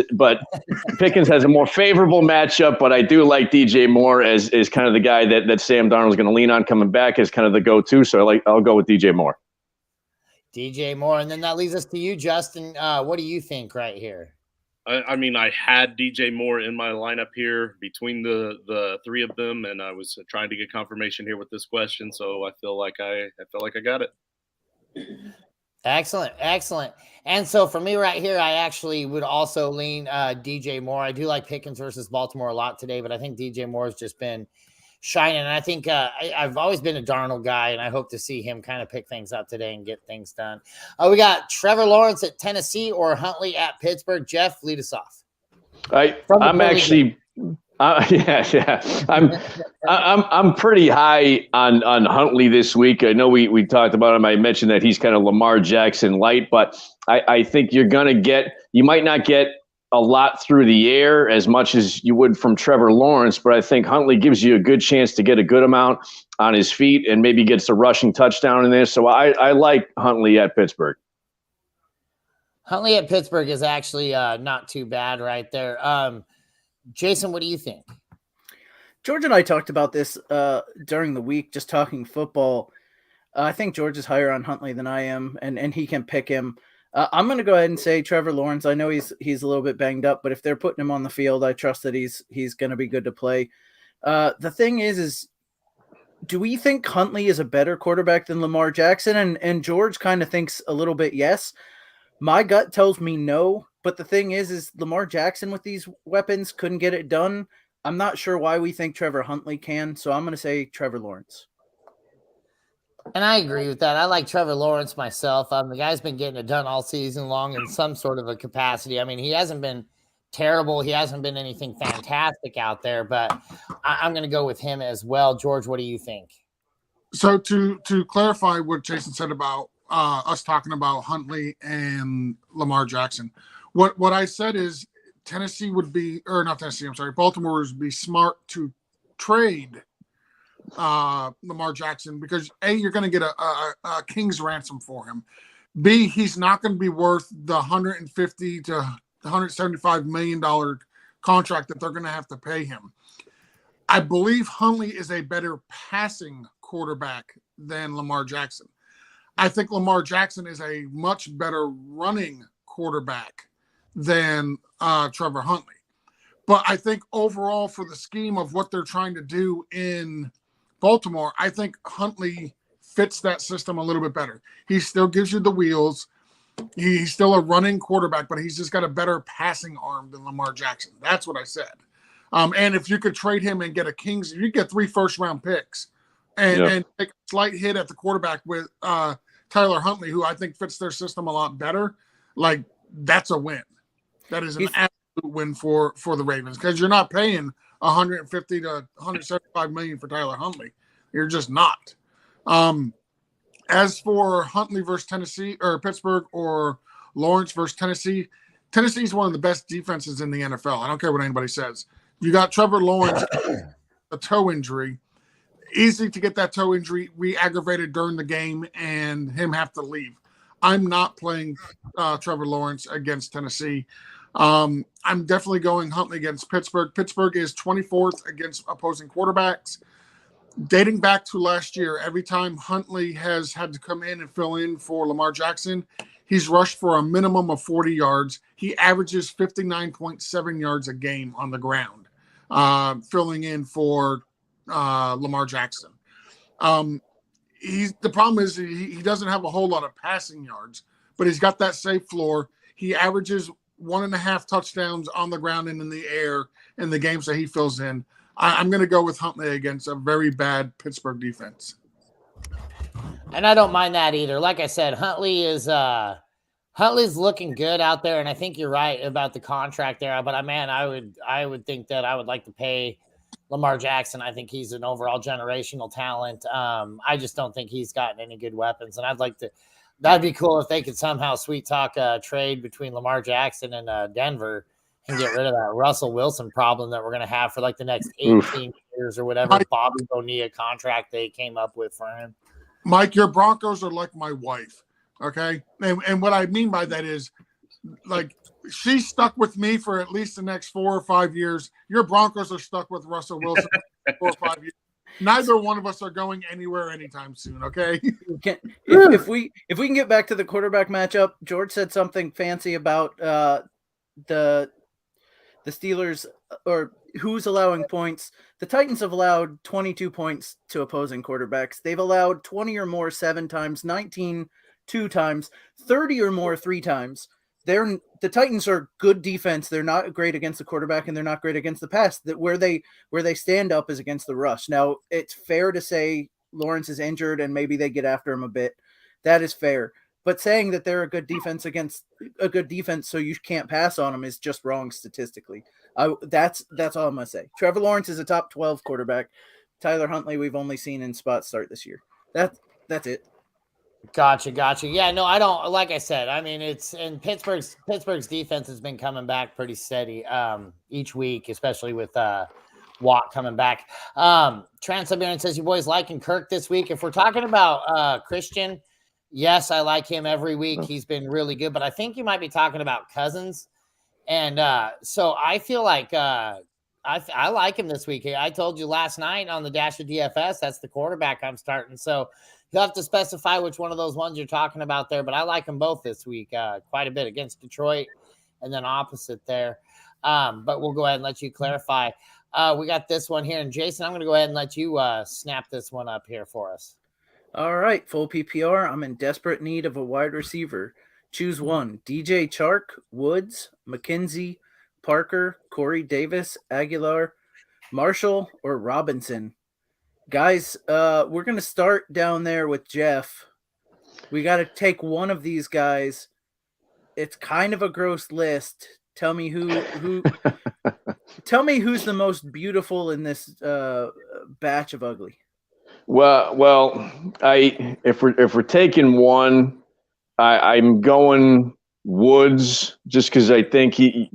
Pickens has a more favorable matchup, but I do like DJ Moore as kind of the guy that Sam Darnold is going to lean on coming back as kind of the go-to. So I'll go with DJ Moore. DJ Moore. And then that leads us to you, Justin. What do you think right here? I mean, I had DJ Moore in my lineup here between the three of them, and I was trying to get confirmation here with this question. So I feel like I got it. Excellent. And so for me right here, I actually would also lean DJ Moore. I do like Pickens versus Baltimore a lot today, but I think DJ Moore has just been shining. And I think I've always been a Darnold guy, and I hope to see him kind of pick things up today and get things done. We got Trevor Lawrence at Tennessee or Huntley at Pittsburgh. Jeff, lead us off. I'm actually I'm pretty high on Huntley this week. I know we talked about him. I mentioned that he's kind of Lamar Jackson light, but I think you might not get a lot through the air as much as you would from Trevor Lawrence, but I think Huntley gives you a good chance to get a good amount on his feet and maybe gets a rushing touchdown in there. So I like Huntley at Pittsburgh. Huntley at Pittsburgh is actually not too bad right there. Jason, what do you think? George and I talked about this during the week, just talking football. I think George is higher on Huntley than I am, and he can pick him. I'm going to go ahead and say Trevor Lawrence. I know he's a little bit banged up, but if they're putting him on the field, I trust that he's going to be good to play. The thing is do we think Huntley is a better quarterback than Lamar Jackson? And George kind of thinks a little bit yes. My gut tells me no, but the thing is Lamar Jackson with these weapons couldn't get it done. I'm not sure why we think Trevor Huntley can, so I'm going to say Trevor Lawrence. And I agree with that. I like Trevor Lawrence myself. The guy's been getting it done all season long in some sort of a capacity. I mean, he hasn't been terrible. He hasn't been anything fantastic out there, but I'm going to go with him as well. George, what do you think? So to clarify what Jason said about us talking about Huntley and Lamar Jackson. What I said is Tennessee would be, or not Tennessee, I'm sorry, Baltimore would be smart to trade Lamar Jackson because A, you're going to get a king's ransom for him. B, he's not going to be worth the $150 to $175 million contract that they're going to have to pay him. I believe Huntley is a better passing quarterback than Lamar Jackson. I think Lamar Jackson is a much better running quarterback than Trevor Huntley. But I think overall for the scheme of what they're trying to do in Baltimore, I think Huntley fits that system a little bit better. He still gives you the wheels. He's still a running quarterback, but he's just got a better passing arm than Lamar Jackson. That's what I said. And if you could trade him and get a Kings, you get 3 first-round picks and take a slight hit at the quarterback with Tyler Huntley, who I think fits their system a lot better, like that's a win. That is an absolute win for the Ravens because you're not paying $150 to $175 million for Tyler Huntley. You're just not. As for Huntley versus Tennessee or Pittsburgh or Lawrence versus Tennessee, Tennessee is one of the best defenses in the NFL. I don't care what anybody says. You got Trevor Lawrence, a toe injury. Easy to get that toe injury re-aggravated during the game and him have to leave. I'm not playing Trevor Lawrence against Tennessee. I'm definitely going Huntley against Pittsburgh. Pittsburgh is 24th against opposing quarterbacks. Dating back to last year, every time Huntley has had to come in and fill in for Lamar Jackson, he's rushed for a minimum of 40 yards. He averages 59.7 yards a game on the ground, filling in for Lamar Jackson. The problem is he doesn't have a whole lot of passing yards, but he's got that safe floor. He averages 1.5 touchdowns on the ground and in the air in the games that he fills in. I'm going to go with Huntley against a very bad Pittsburgh defense. And I don't mind that either. Like I said, Huntley's looking good out there, and I think you're right about the contract there. But I would think that I would like to pay Lamar Jackson. I think he's an overall generational talent. I just don't think he's gotten any good weapons, and I'd like to. That'd be cool if they could somehow sweet talk a trade between Lamar Jackson and Denver and get rid of that Russell Wilson problem that we're going to have for like the next 18 years or whatever Bobby Bonilla contract they came up with for him. Mike, your Broncos are like my wife, okay? And what I mean by that is, like, she's stuck with me for at least the next 4 or 5 years. Your Broncos are stuck with Russell Wilson for 4 or 5 years. Neither one of us are going anywhere anytime soon, okay? If we can get back to the quarterback matchup, George said something fancy about the Steelers or who's allowing points. The Titans have allowed 22 points to opposing quarterbacks. They've allowed 20 or more 7 times, 19 2 times, 30 or more 3 times. The Titans are good defense. They're not great against the quarterback, and they're not great against the pass. That where they stand up is against the rush. Now, it's fair to say Lawrence is injured and maybe they get after him a bit. That is fair. But saying that they're a good defense against a good defense so you can't pass on them is just wrong statistically. That's all I'm going to say. Trevor Lawrence is a top 12 quarterback. Tyler Huntley we've only seen in spot start this year. That's it. Gotcha. Yeah, no, I don't. Like I said, I mean, it's in Pittsburgh's defense has been coming back pretty steady each week, especially with Watt coming back. Trans-Siberian says, you boys liking Kirk this week? If we're talking about Christian, yes, I like him every week. He's been really good, but I think you might be talking about Cousins. And so I feel like I like him this week. I told you last night on the Dash of DFS, that's the quarterback I'm starting. So you'll have to specify which one of those ones you're talking about there, but I like them both this week quite a bit against Detroit and then opposite there. But we'll go ahead and let you clarify. We got this one here. And Jason, I'm going to go ahead and let you snap this one up here for us. All right, full PPR. I'm in desperate need of a wide receiver. Choose one. DJ Chark, Woods, McKenzie, Parker, Corey Davis, Aguilar, Marshall, or Robinson. Guys, we're going to start down there with Jeff. We got to take one of these guys. It's kind of a gross list. Tell me who tell me who's the most beautiful in this batch of ugly. Well, if we're taking one, I'm going Woods just because I think he,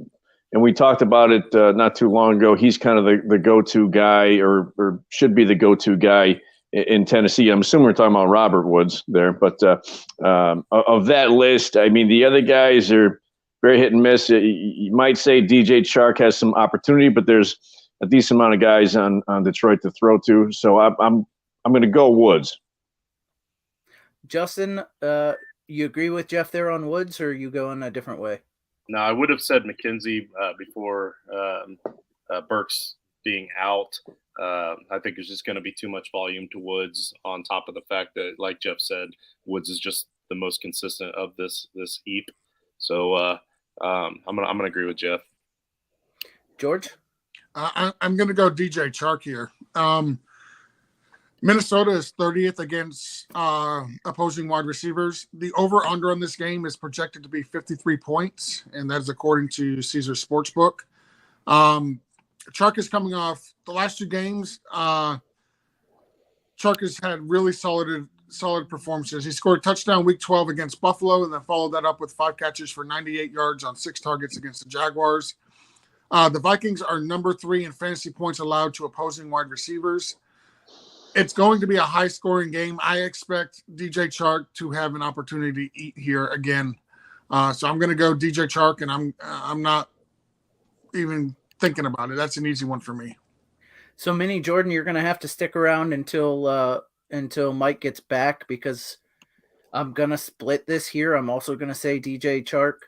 and we talked about it not too long ago, he's kind of the go-to guy or should be the go-to guy in Tennessee. I'm assuming we're talking about Robert Woods there, but of that list, I mean, the other guys are very hit and miss. You might say DJ Chark has some opportunity, but there's a decent amount of guys on Detroit to throw to. So I'm going to go Woods. Justin, you agree with Jeff there on Woods, or are you going a different way? No, I would have said McKenzie before Burks being out. I think it's just going to be too much volume to Woods, on top of the fact that, like Jeff said, Woods is just the most consistent of this heap. So I'm gonna agree with Jeff. George? I'm going to go DJ Chark here. Minnesota is 30th against opposing wide receivers. The over-under on this game is projected to be 53 points, and that is according to Caesar Sportsbook. Chark is coming off the last two games. Chark has had really solid performances. He scored a touchdown week 12 against Buffalo, and then followed that up with 5 catches for 98 yards on 6 targets against the Jaguars. The Vikings are number 3 in fantasy points allowed to opposing wide receivers. It's going to be a high-scoring game. I expect DJ Chark to have an opportunity to eat here again. So I'm going to go DJ Chark, and I'm not even thinking about it. That's an easy one for me. So, Minnie Jordan, you're going to have to stick around until Mike gets back, because I'm going to split this here. I'm also going to say DJ Chark.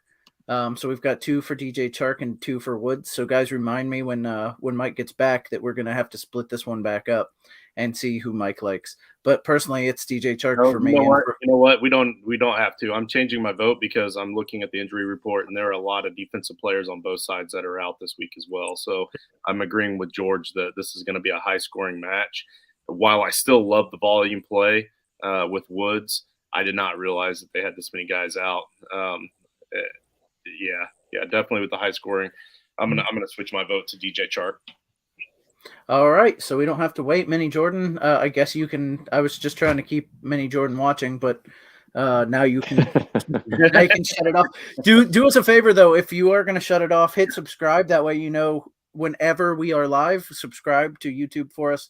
So we've got 2 for DJ Chark and 2 for Woods. So guys, remind me when Mike gets back that we're going to have to split this one back up and see who Mike likes. But personally, it's DJ Chark for me. You know what? We don't have to. I'm changing my vote because I'm looking at the injury report, and there are a lot of defensive players on both sides that are out this week as well. So I'm agreeing with George that this is going to be a high-scoring match. While I still love the volume play with Woods, I did not realize that they had this many guys out. Yeah, definitely with the high scoring. I'm gonna switch my vote to DJ Chark. All right, so we don't have to wait. Minnie Jordan, I guess you can. I was just trying to keep Minnie Jordan watching, but now you can. Now you can shut it off. Do us a favor though, if you are going to shut it off, hit subscribe. That way you know whenever we are live. Subscribe to YouTube for us.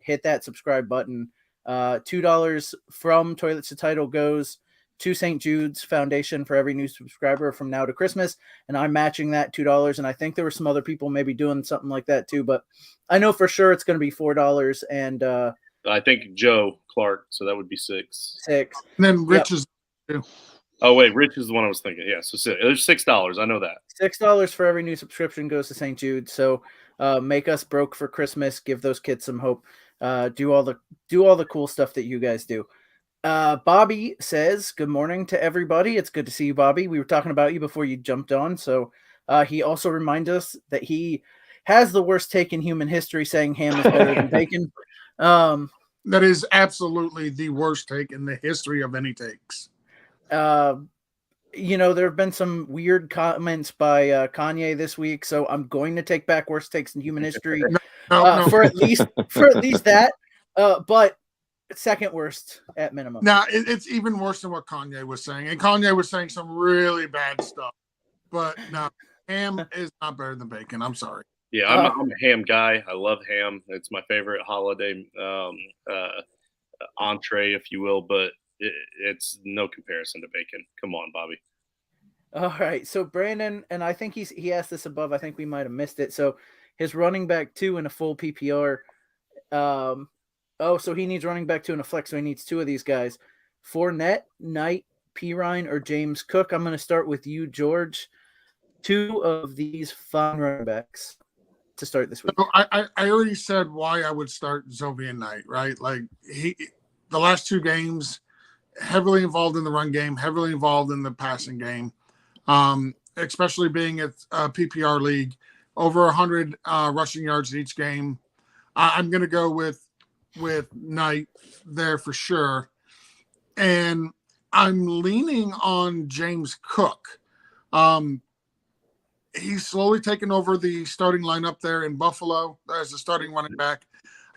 Hit that subscribe button. $2 from Toilets to Title goes to St. Jude's Foundation for every new subscriber from now to Christmas, and I'm matching that $2. And I think there were some other people maybe doing something like that too, but I know for sure it's going to be $4. And I think Joe Clark, so that would be $6. And then Rich is. Oh wait, Rich is the one I was thinking. Yeah, so there's $6. I know that. $6 for every new subscription goes to St. Jude. So make us broke for Christmas. Give those kids some hope. Do all the cool stuff that you guys do. Bobby says, good morning to everybody. It's good to see you, Bobby. We were talking about you before you jumped on. So he also reminds us that he has the worst take in human history, saying ham is better than bacon. That is absolutely the worst take in the history of any takes. You know, there have been some weird comments by Kanye this week, so I'm going to take back worst takes in human history No. for at least that. But second worst at minimum. Now it's even worse than what Kanye was saying, and Kanye was saying some really bad stuff. But no, ham is not better than bacon. I'm sorry. Yeah, I'm a ham guy. I love ham. It's my favorite holiday entree, if you will. But it's no comparison to bacon. Come on, Bobby. All right, so Brandon, and I think he asked this above. I think we might have missed it. So his running back 2 in a full PPR. So he needs running back 2 in a flex, so he needs 2 of these guys. Fournette, Knight, Pirine, or James Cook. I'm going to start with you, George. 2 of these fun running backs to start this week. So I already said why I would start Zovian Knight, right? Like the last 2 games, heavily involved in the run game, heavily involved in the passing game, especially being at a PPR league, over 100 rushing yards in each game. I'm going to go with Knight there for sure. And I'm leaning on James Cook. He's slowly taken over the starting lineup there in Buffalo as the starting running back.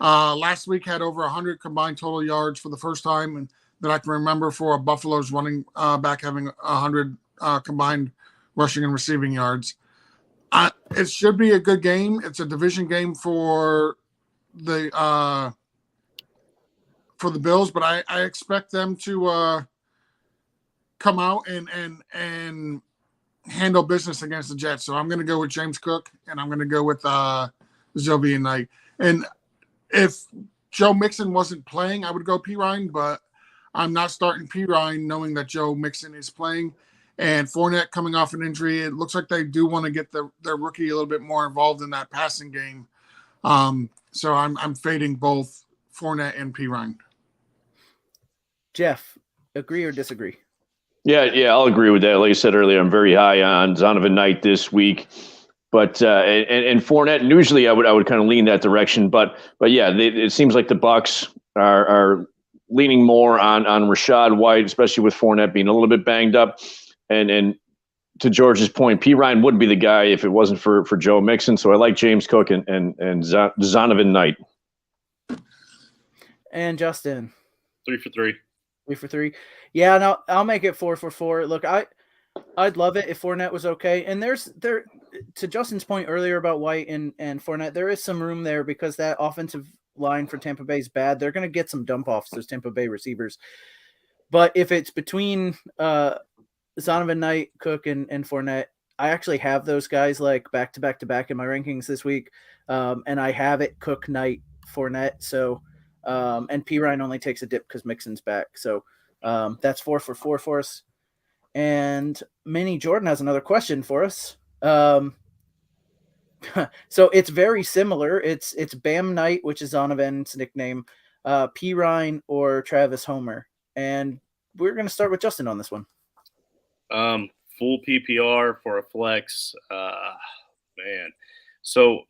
Last week had over 100 combined total yards for the first time, and that I can remember for a Buffalo's running back having 100 combined rushing and receiving yards. It should be a good game. It's a division game for the Bills, but I expect them to come out and handle business against the Jets. So I'm going to go with James Cook, and I'm going to go with Zovian Knight. And if Joe Mixon wasn't playing, I would go Pirine, but I'm not starting Pirine knowing that Joe Mixon is playing. And Fournette coming off an injury, it looks like they do want to get their rookie a little bit more involved in that passing game. So I'm fading both Fournette and Pirine. Jeff, agree or disagree? Yeah, I'll agree with that. Like I said earlier, I'm very high on Zonovan Knight this week. But and Fournette, and usually I would kind of lean that direction. But yeah, it seems like the Bucs are leaning more on Rachaad White, especially with Fournette being a little bit banged up. And to George's point, Pirine would be the guy if it wasn't for Joe Mixon. So I like James Cook and Zonovan Knight. And Justin? 3 for 3. 3 for 3. Yeah, no, I'll make it 4 for 4. Look, I'd love it if Fournette was okay. And there to Justin's point earlier about White and Fournette, there is some room there because that offensive line for Tampa Bay is bad. They're going to get some dump offs, those Tampa Bay receivers. But if it's between Zonovan Knight, Cook, and Fournette, I actually have those guys like back to back in my rankings this week. And I have it Cook, Knight, Fournette. So and Pirine only takes a dip because Mixon's back. So that's 4 for 4 for us. And Minnie Jordan has another question for us. So it's very similar. It's Bam Knight, which is Zonovan's nickname, Pirine or Travis Homer. And we're going to start with Justin on this one. Full PPR for a flex. Man. So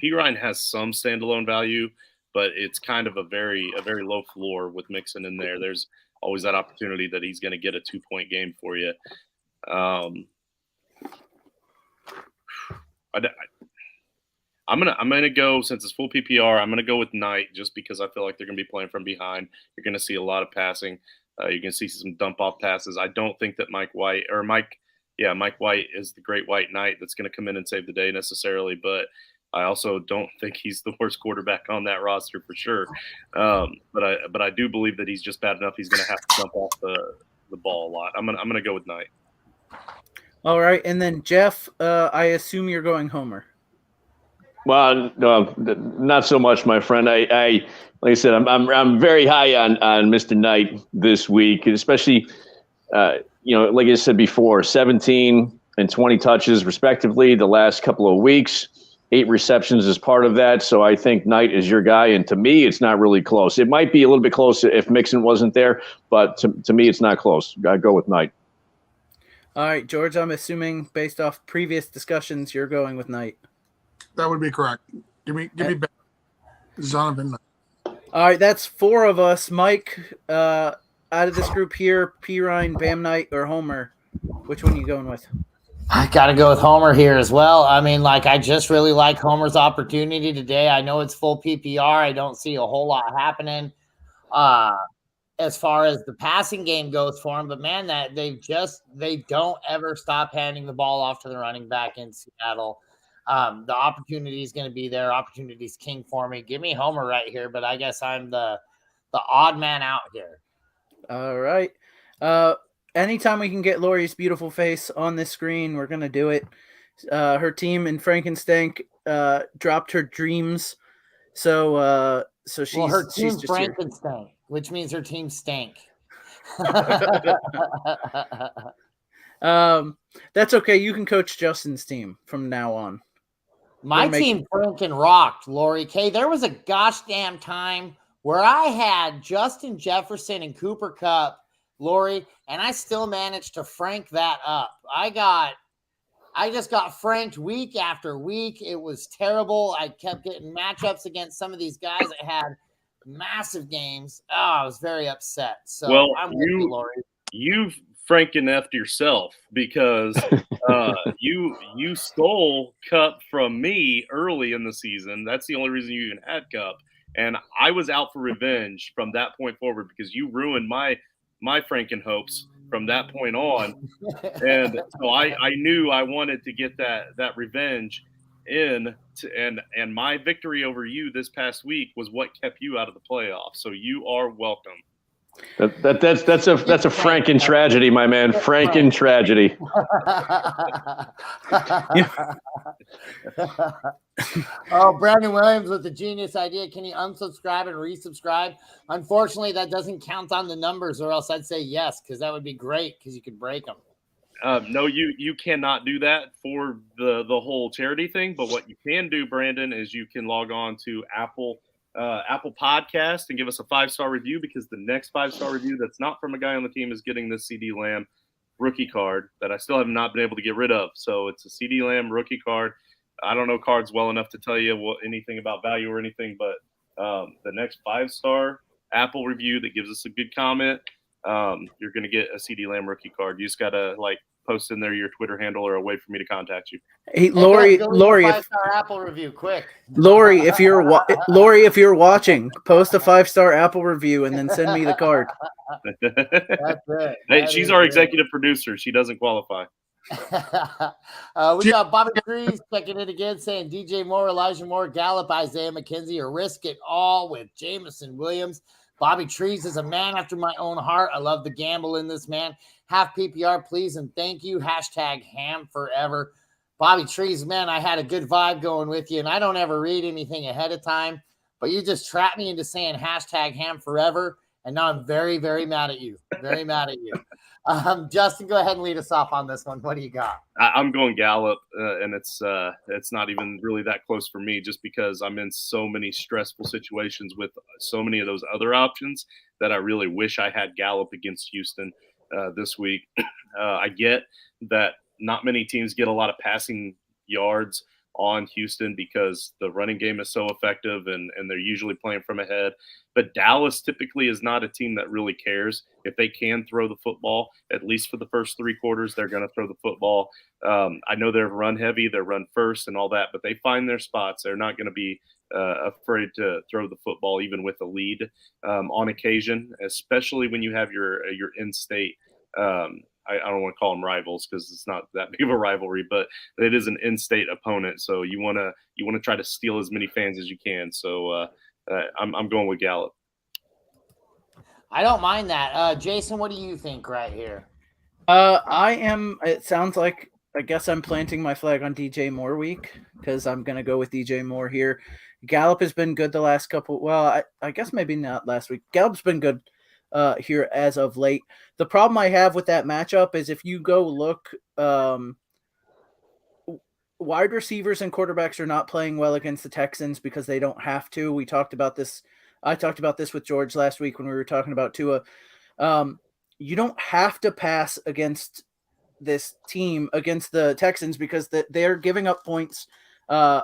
Pirine has some standalone value, but it's kind of a very low floor with Mixon in there. There's always that opportunity that he's going to get a 2-point game for you. I'm gonna go, since it's full PPR, I'm gonna go with Knight just because I feel like they're gonna be playing from behind. You're gonna see a lot of passing. You're gonna see some dump off passes. I don't think that Mike White is the great white knight that's gonna come in and save the day necessarily, but I also don't think he's the worst quarterback on that roster for sure. But I do believe that he's just bad enough. He's going to have to jump off the ball a lot. I'm gonna go with Knight. All right, and then Jeff, I assume you're going Homer. Well, no, not so much, my friend. I like I said, I'm very high on Mr. Knight this week, especially like I said before, 17 and 20 touches respectively the last couple of weeks. 8 receptions is part of that, so I think Knight is your guy, and to me, it's not really close. It might be a little bit close if Mixon wasn't there, but to me, it's not close. I'd go with Knight. All right, George, I'm assuming based off previous discussions, you're going with Knight. That would be correct. Give me back Zonovan Knight. All right, that's 4 of us. Mike, out of this group here, Pirine, Bam Knight, or Homer, which one are you going with? I got to go with Homer here as well. I mean, I just really like Homer's opportunity today. I know it's full PPR. I don't see a whole lot happening as far as the passing game goes for him. But, man, that they don't ever stop handing the ball off to the running back in Seattle. The opportunity is going to be there. Opportunity's king for me. Give me Homer right here, but I guess I'm the odd man out here. All right. Anytime we can get Lori's beautiful face on this screen, we're going to do it. Her team in Frankenstank dropped her dreams. So she's her team's just Frankenstein, which means her team stank. That's okay. You can coach Justin's team from now on. My team freaking rocked, Lori K. There was a gosh damn time where I had Justin Jefferson and Cooper Kupp, Lori, and I still managed to frank that up. I just got franked week after week. It was terrible. I kept getting matchups against some of these guys that had massive games. Oh, I was very upset. So well, I'm with you, Lori. You've Franken-effed yourself because you stole Kupp from me early in the season. That's the only reason you even had Kupp. And I was out for revenge from that point forward because you ruined my Franken hopes from that point on. And so I knew I wanted to get that revenge and my victory over you this past week was what kept you out of the playoffs. So you are welcome. That's a Franken tragedy, my man. Franken tragedy. Oh, Brandon Williams with the genius idea. Can you unsubscribe and resubscribe? Unfortunately, that doesn't count on the numbers, or else I'd say yes, because that would be great because you could break them. No, you cannot do that for the whole charity thing. But what you can do, Brandon, is you can log on to Apple Podcast and give us a 5-star review, because the next 5-star review that's not from a guy on the team is getting the CD Lamb rookie card that I still have not been able to get rid of. So it's a CD Lamb rookie card. I don't know cards well enough to tell you anything about value or anything, but the next 5-star Apple review that gives us a good comment, you're going to get a CD Lamb rookie card. You just got to post in there your Twitter handle or a way for me to contact you. Hey, Lori, 5-star Apple review, quick. Lori, if you're watching, post a 5-star Apple review and then send me the card. That's it. Hey, she's our executive producer. She doesn't qualify. We got Bobby Trees checking in again, saying DJ Moore, Elijah Moore, Gallup, Isaiah McKenzie, or risk it all with Jameson Williams. Bobby Trees is a man after my own heart. I love the gamble in this man. Half PPR, please, and thank you. #ham forever. Bobby Trees, man, I had a good vibe going with you, and I don't ever read anything ahead of time, but you just trapped me into saying #ham forever, and now I'm very, very mad at you. Very mad at you. Justin, go ahead and lead us off on this one. What do you got? I'm going Gallup, and it's not even really that close for me, just because I'm in so many stressful situations with so many of those other options that I really wish I had Gallup against Houston this week. I get that not many teams get a lot of passing yards on Houston because the running game is so effective and they're usually playing from ahead. But Dallas typically is not a team that really cares. If they can throw the football, at least for the first 3 quarters, they're going to throw the football. I know they're run heavy, they're run first and all that, but they find their spots. They're not going to be afraid to throw the football even with a lead on occasion, especially when you have your in-state I don't want to call them rivals because it's not that big of a rivalry, but it is an in-state opponent. So you want to try to steal as many fans as you can. So I'm going with Gallup. I don't mind that. Jason, what do you think right here? It sounds like, I guess I'm planting my flag on DJ Moore week because I'm going to go with DJ Moore here. Gallup has been good the last couple. Well, I guess maybe not last week. Gallup's been good here as of late. The problem I have with that matchup is if you go look, wide receivers and quarterbacks are not playing well against the Texans because they don't have to. We talked about this. I talked about this with George last week when we were talking about Tua. You don't have to pass against this team, against the Texans, because they're giving up points on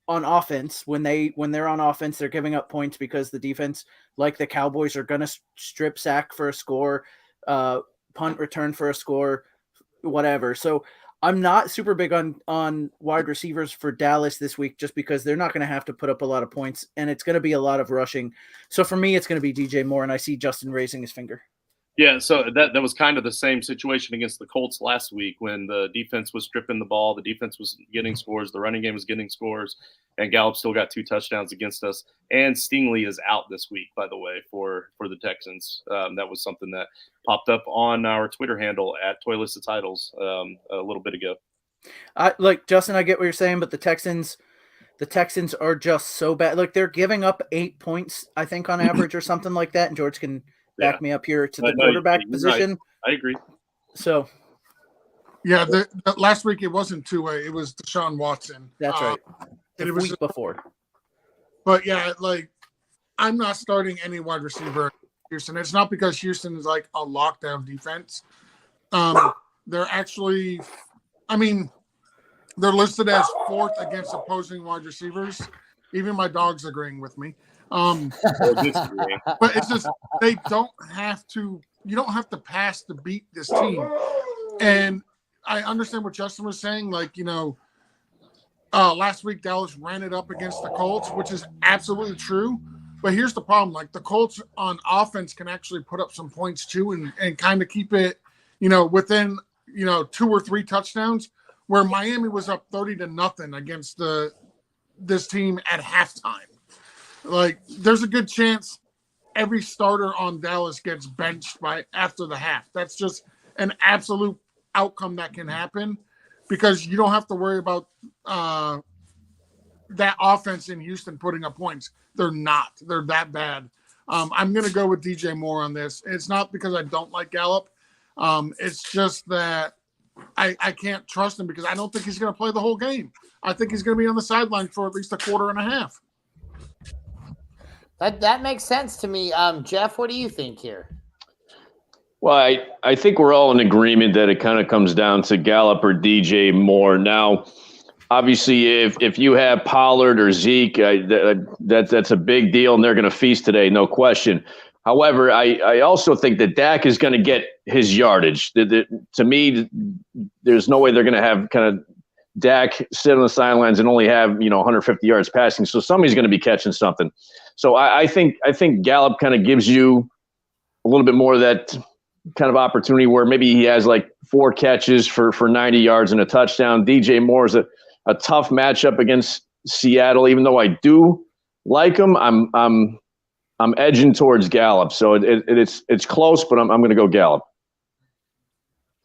offense. When they're on offense, they're giving up points because the defense, like the Cowboys, are going to strip sack for a score, punt return for a score, whatever. So I'm not super big on wide receivers for Dallas this week just because they're not going to have to put up a lot of points, and it's going to be a lot of rushing. So for me, it's going to be DJ Moore, and I see Justin raising his finger. Yeah, so that was kind of the same situation against the Colts last week when the defense was stripping the ball, the defense was getting scores, the running game was getting scores, and Gallup still got 2 touchdowns against us. And Stingley is out this week, by the way, for the Texans. That was something that popped up on our Twitter handle at Toylist of Titles a little bit ago. Justin, I get what you're saying, but the Texans are just so bad. Like, they're giving up 8 points, I think, on average or something like that, and George can back me up here to the quarterback position. Right. I agree. So, yeah, the last week it wasn't Tua, it was Deshaun Watson. That's right. And it was week before. But yeah, I'm not starting any wide receiver in Houston. It's not because Houston is like a lockdown defense. They're actually, they're listed as 4th against opposing wide receivers. Even my dog's agreeing with me. But it's just they don't have to. You don't have to pass to beat this team. And I understand what Justin was saying. Last week Dallas ran it up against the Colts, which is absolutely true. But here's the problem. Like the Colts on offense can actually put up some points too and kind of keep it, within, 2 or 3 touchdowns, where Miami was up 30-0 against this team at halftime. Like there's a good chance every starter on Dallas gets benched after the half. That's just an absolute outcome that can happen because you don't have to worry about that offense in Houston putting up points. They're not. They're that bad. I'm going to go with DJ Moore on this. It's not because I don't like Gallup. It's just that I can't trust him because I don't think he's going to play the whole game. I think he's going to be on the sideline for at least a quarter and a half. That makes sense to me. Jeff, what do you think here? Well, I think we're all in agreement that it kind of comes down to Gallup or DJ Moore. Now, obviously, if you have Pollard or Zeke, that's a big deal, and they're going to feast today, no question. However, I also think that Dak is going to get his yardage. To me, there's no way they're going to have kind of Dak sit on the sidelines and only have 150 yards passing. So somebody's going to be catching something. So I think Gallup kind of gives you a little bit more of that kind of opportunity where maybe he has like 4 catches for 90 yards and a touchdown. DJ Moore is a tough matchup against Seattle. Even though I do like him, I'm edging towards Gallup. So it's close, but I'm going to go Gallup.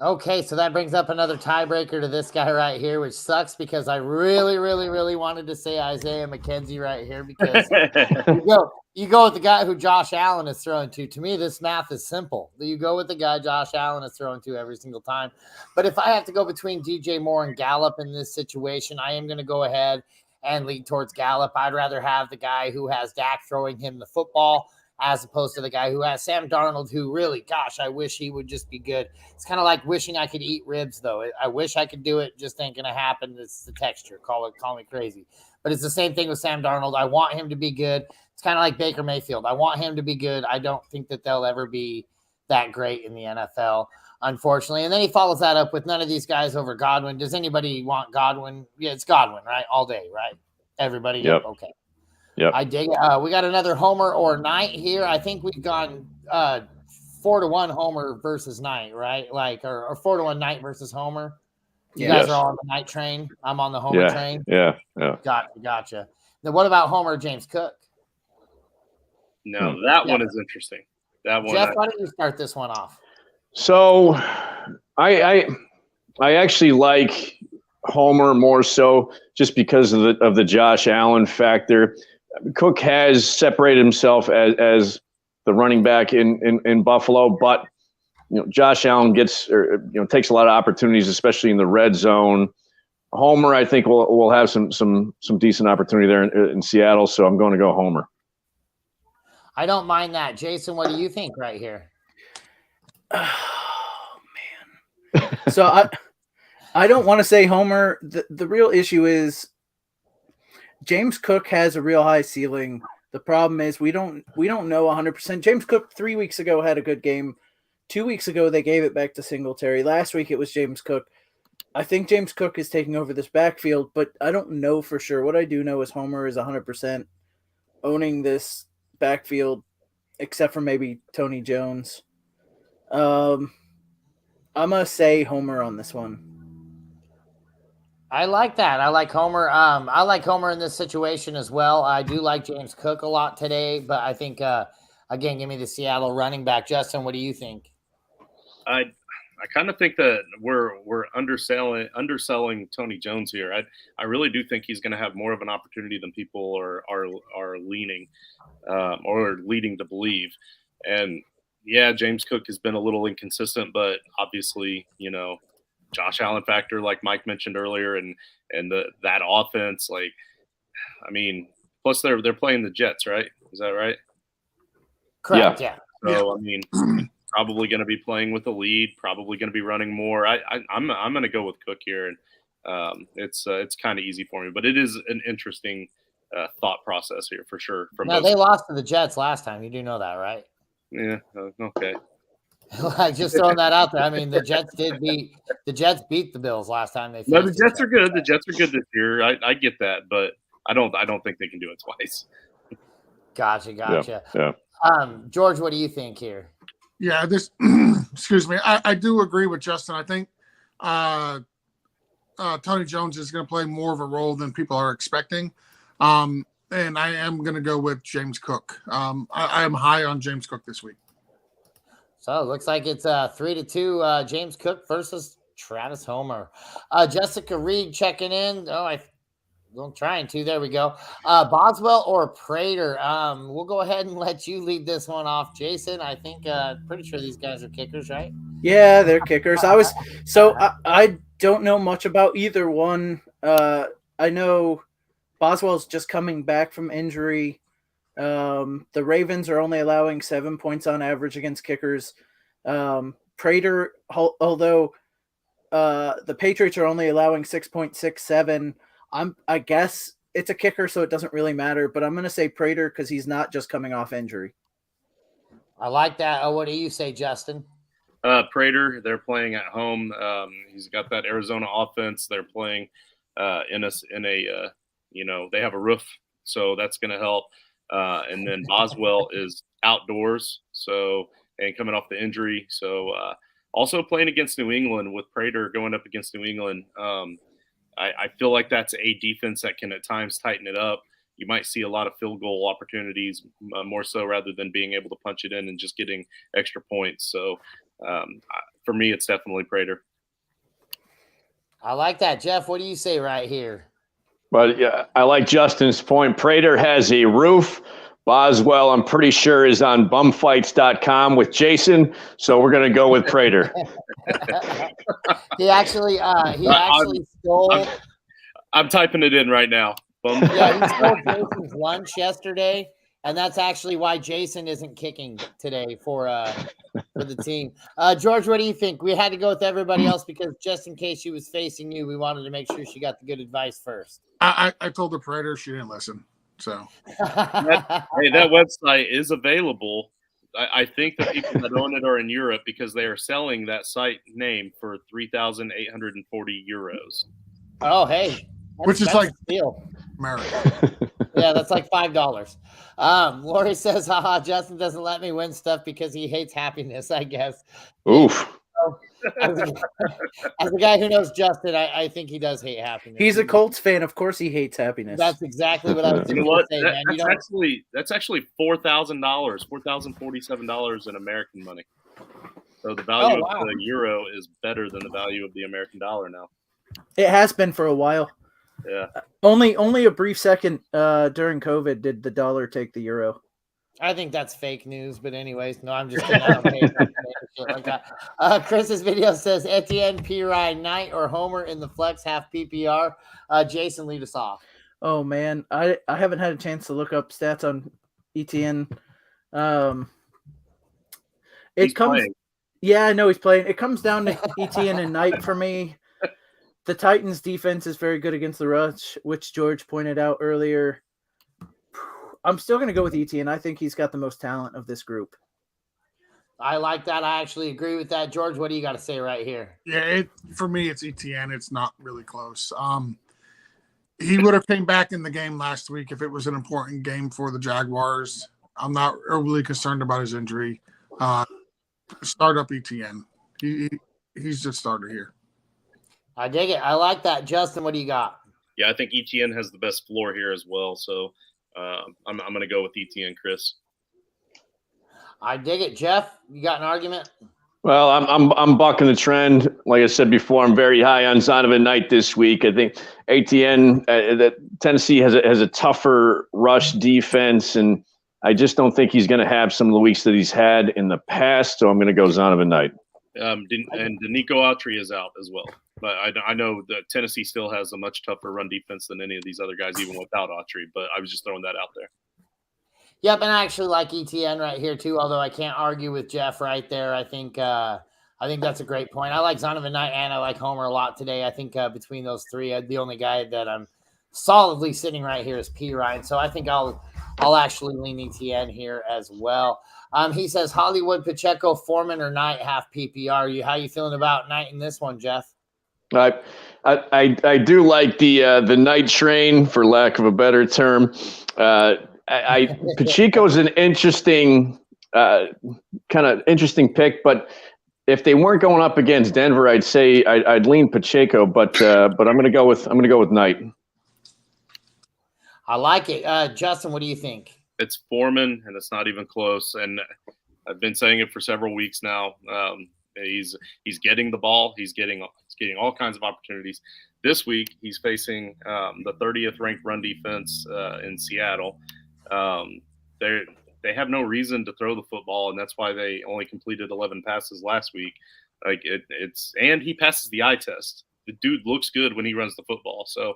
Okay, so that brings up another tiebreaker to this guy right here, which sucks because I really, really, really wanted to say Isaiah McKenzie right here because you go with the guy who Josh Allen is throwing to. To me, this math is simple. You go with the guy Josh Allen is throwing to every single time. But if I have to go between DJ Moore and Gallup in this situation, I am going to go ahead and lean towards Gallup. I'd rather have the guy who has Dak throwing him the football as opposed to the guy who has Sam Darnold, who really, gosh, I wish he would just be good. It's kind of like wishing I could eat ribs, though. I wish I could do it, just ain't going to happen. It's the texture. Call me crazy. But it's the same thing with Sam Darnold. I want him to be good. It's kind of like Baker Mayfield. I want him to be good. I don't think that they'll ever be that great in the NFL, unfortunately. And then he follows that up with none of these guys over Godwin. Does anybody want Godwin? Yeah, it's Godwin, right? All day, right? Everybody? Yep. Okay. Yep. I dig it. We got another Homer or Knight here. I think we've gone 4-1 Homer versus Knight, right? Or 4-1 Knight versus Homer. You guys are all on the Knight train. I'm on the Homer train. Yeah. Gotcha. Then what about Homer or James Cook? No, that one is interesting. That one. Jeff, why don't you start this one off? So I actually like Homer more so just because of the Josh Allen factor. Cook has separated himself as the running back in Buffalo, but Josh Allen takes a lot of opportunities, especially in the red zone. Homer, I think, will have some decent opportunity there in Seattle, so I'm going to go Homer. I don't mind that. Jason, what do you think right here? Oh man. So I don't want to say Homer. The real issue is James Cook has a real high ceiling. The problem is we don't know 100%. James Cook 3 weeks ago had a good game. 2 weeks ago they gave it back to Singletary. Last week it was James Cook. I think James Cook is taking over this backfield, but I don't know for sure. What I do know is Homer is 100% owning this backfield, except for maybe Tony Jones. I'm gonna say Homer on this one. I like that. I like Homer. I like Homer in this situation as well. I do like James Cook a lot today, but I think again, give me the Seattle running back. Justin, what do you think? I kind of think that we're underselling Tony Jones here. I really do think he's going to have more of an opportunity than people are leaning or leading to believe. And yeah, James Cook has been a little inconsistent, but obviously, Josh Allen factor, like Mike mentioned earlier, and that offense, plus they're playing the Jets, right? Is that right? Correct. Yeah. So probably going to be playing with the lead, probably going to be running more. I'm going to go with Cook here, and it's kind of easy for me, but it is an interesting thought process here for sure. They lost to the Jets last time. You do know that, right? Yeah. Okay. Just throwing that out there. I mean, the Jets beat the Bills last time they. No, the Jets are good. The Jets are good this year. I get that, but I don't think they can do it twice. Gotcha. Yeah. George, what do you think here? Yeah, this excuse me. I do agree with Justin. I think Tony Jones is going to play more of a role than people are expecting. And I am going to go with James Cook. I am high on James Cook this week. So it looks like it's 3-2 James Cook versus Travis Homer. Jessica Reed checking in. I'm trying to. There we go. Boswell or Prater? We'll go ahead and let you lead this one off, Jason. I think pretty sure these guys are kickers, right? Yeah, they're kickers. I don't know much about either one. I know Boswell's just coming back from injury. The Ravens are only allowing 7 points on average against kickers. Prater, although the Patriots are only allowing 6.67, I guess it's a kicker, so it doesn't really matter. But I'm going to say Prater because he's not just coming off injury. I like that. What do you say, Justin? Prater, they're playing at home. He's got that Arizona offense. They're playing they have a roof, so that's going to help. And then Boswell is outdoors, and coming off the injury. So also playing against New England with Prater going up against New England. I feel like that's a defense that can at times tighten it up. You might see a lot of field goal opportunities more so rather than being able to punch it in and just getting extra points. So for me, it's definitely Prater. I like that. Jeff, what do you say right here? But yeah, I like Justin's point. Prater has a roof. Boswell, I'm pretty sure, is on bumfights.com with Jason. So we're going to go with Prater. He actually stole. I'm typing it in right now. Yeah, he stole Jason's lunch yesterday, and that's actually why Jason isn't kicking today for the team. George, what do you think? We had to go with everybody else because just in case she was facing you, we wanted to make sure she got the good advice first. I told the Prater, she didn't listen. So that website is available. I think the people that own it are in Europe because they are selling that site name for 3,840 euros. Oh, hey, which is like steal. America. Yeah, that's like $5. Lori says, haha, Justin doesn't let me win stuff because he hates happiness, I guess. Oof. As a guy who knows Justin, I think he does hate happiness. He's a Colts fan. Of course he hates happiness. That's exactly what I was going to say, man. That's actually $4,000, $4,047 in American money. So the value of the euro is better than the value of the American dollar now. It has been for a while. Yeah. Only a brief second during COVID did the dollar take the euro. I think that's fake news, but anyways, no, I'm just kidding. I don't pay attention to shit like that. Chris's video says Etienne, P. Ryan, Knight, or Homer in the flex half PPR. Jason, lead us off. Oh man, I haven't had a chance to look up stats on Etienne. Playing. Yeah, I know he's playing. It comes down to Etienne and Knight for me. The Titans' defense is very good against the rush, which George pointed out earlier. I'm still going to go with Etienne. I think he's got the most talent of this group. I like that. I actually agree with that. George, what do you got to say right here? Yeah, for me, it's Etienne. It's not really close. He would have came back in the game last week if it was an important game for the Jaguars. I'm not overly concerned about his injury. Start up Etienne. He's the starter here. I dig it. I like that. Justin, what do you got? Yeah, I think Etienne has the best floor here as well. So I'm going to go with Etienne, Chris. I dig it. Jeff, you got an argument? Well, I'm bucking the trend. Like I said before, I'm very high on Zonovan Knight this week. I think Etienne, that Tennessee has a tougher rush defense, and I just don't think he's going to have some of the weeks that he's had in the past. So I'm going to go Zonovan Knight. And Danico Autry is out as well. But I know that Tennessee still has a much tougher run defense than any of these other guys, even without Autry. But I was just throwing that out there. Yep, and I actually like Etienne right here too. Although I can't argue with Jeff right there. I think that's a great point. I like Zonovan Knight and I like Homer a lot today. I think between those three, the only guy that I'm solidly sitting right here is P. Ryan. So I think I'll actually lean Etienne here as well. He says Hollywood, Pacheco, Foreman, or Knight half PPR. How you feeling about Knight in this one, Jeff? I do like the Knight train, for lack of a better term. Pacheco's an interesting kind of interesting pick, but if they weren't going up against Denver, I'd say I'd lean Pacheco, but I'm going to go with Knight. I like it. Justin, what do you think? It's Foreman, and it's not even close. And I've been saying it for several weeks now. He's getting the ball. He's getting all kinds of opportunities. This week, he's facing the 30th ranked run defense in Seattle. They have no reason to throw the football, and that's why they only completed 11 passes last week. Like and he passes the eye test. The dude looks good when he runs the football. So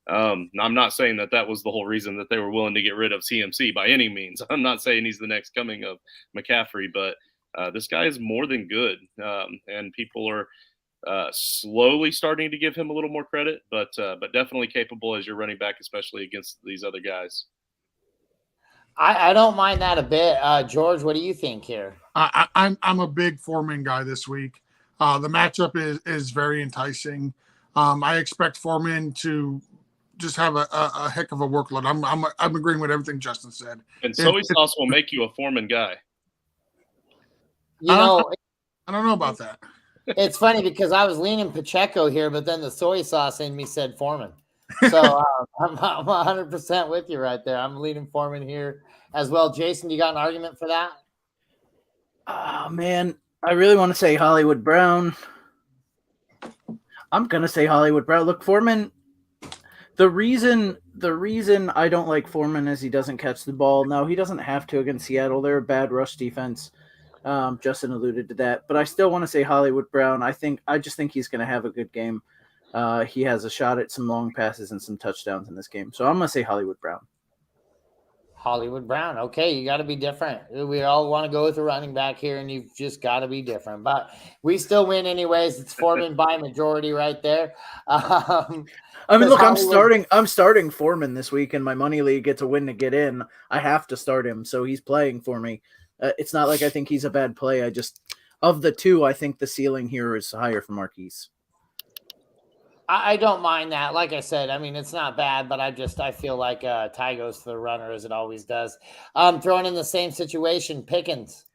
I'm not saying that was the whole reason that they were willing to get rid of CMC by any means. I'm not saying he's the next coming of McCaffrey, but this guy is more than good, and people are slowly starting to give him a little more credit, but definitely capable as your running back, especially against these other guys. I don't mind that a bit. George, what do you think here? I'm a big Foreman guy this week. The matchup is very enticing. I expect Foreman to just have a heck of a workload. I'm agreeing with everything Justin said. And soy sauce will make you a Foreman guy. You know, I don't know about that. It's funny because I was leaning Pacheco here, but then the soy sauce in me said Foreman. So I'm 100% with you right there. I'm leaning Foreman here as well. Jason, you got an argument for that? Oh, man. I really want to say Hollywood Brown. I'm going to say Hollywood Brown. Look, Foreman, the reason I don't like Foreman is he doesn't catch the ball. No, he doesn't have to against Seattle. They're a bad rush defense. Justin alluded to that. But I still want to say Hollywood Brown. I just think he's going to have a good game. He has a shot at some long passes and some touchdowns in this game. So I'm going to say Hollywood Brown. Hollywood Brown. Okay, you got to be different. We all want to go with a running back here, and you've just got to be different. But we still win anyways. It's Foreman by majority right there. I mean, look, I'm starting Foreman this week, and my money league gets a win to get in. I have to start him, so he's playing for me. It's not like I think he's a bad play. Of the two, I think the ceiling here is higher for Marquise. I don't mind that. Like I said, I mean, it's not bad, but I feel like tie goes to the runner as it always does. Throwing in the same situation, Pickens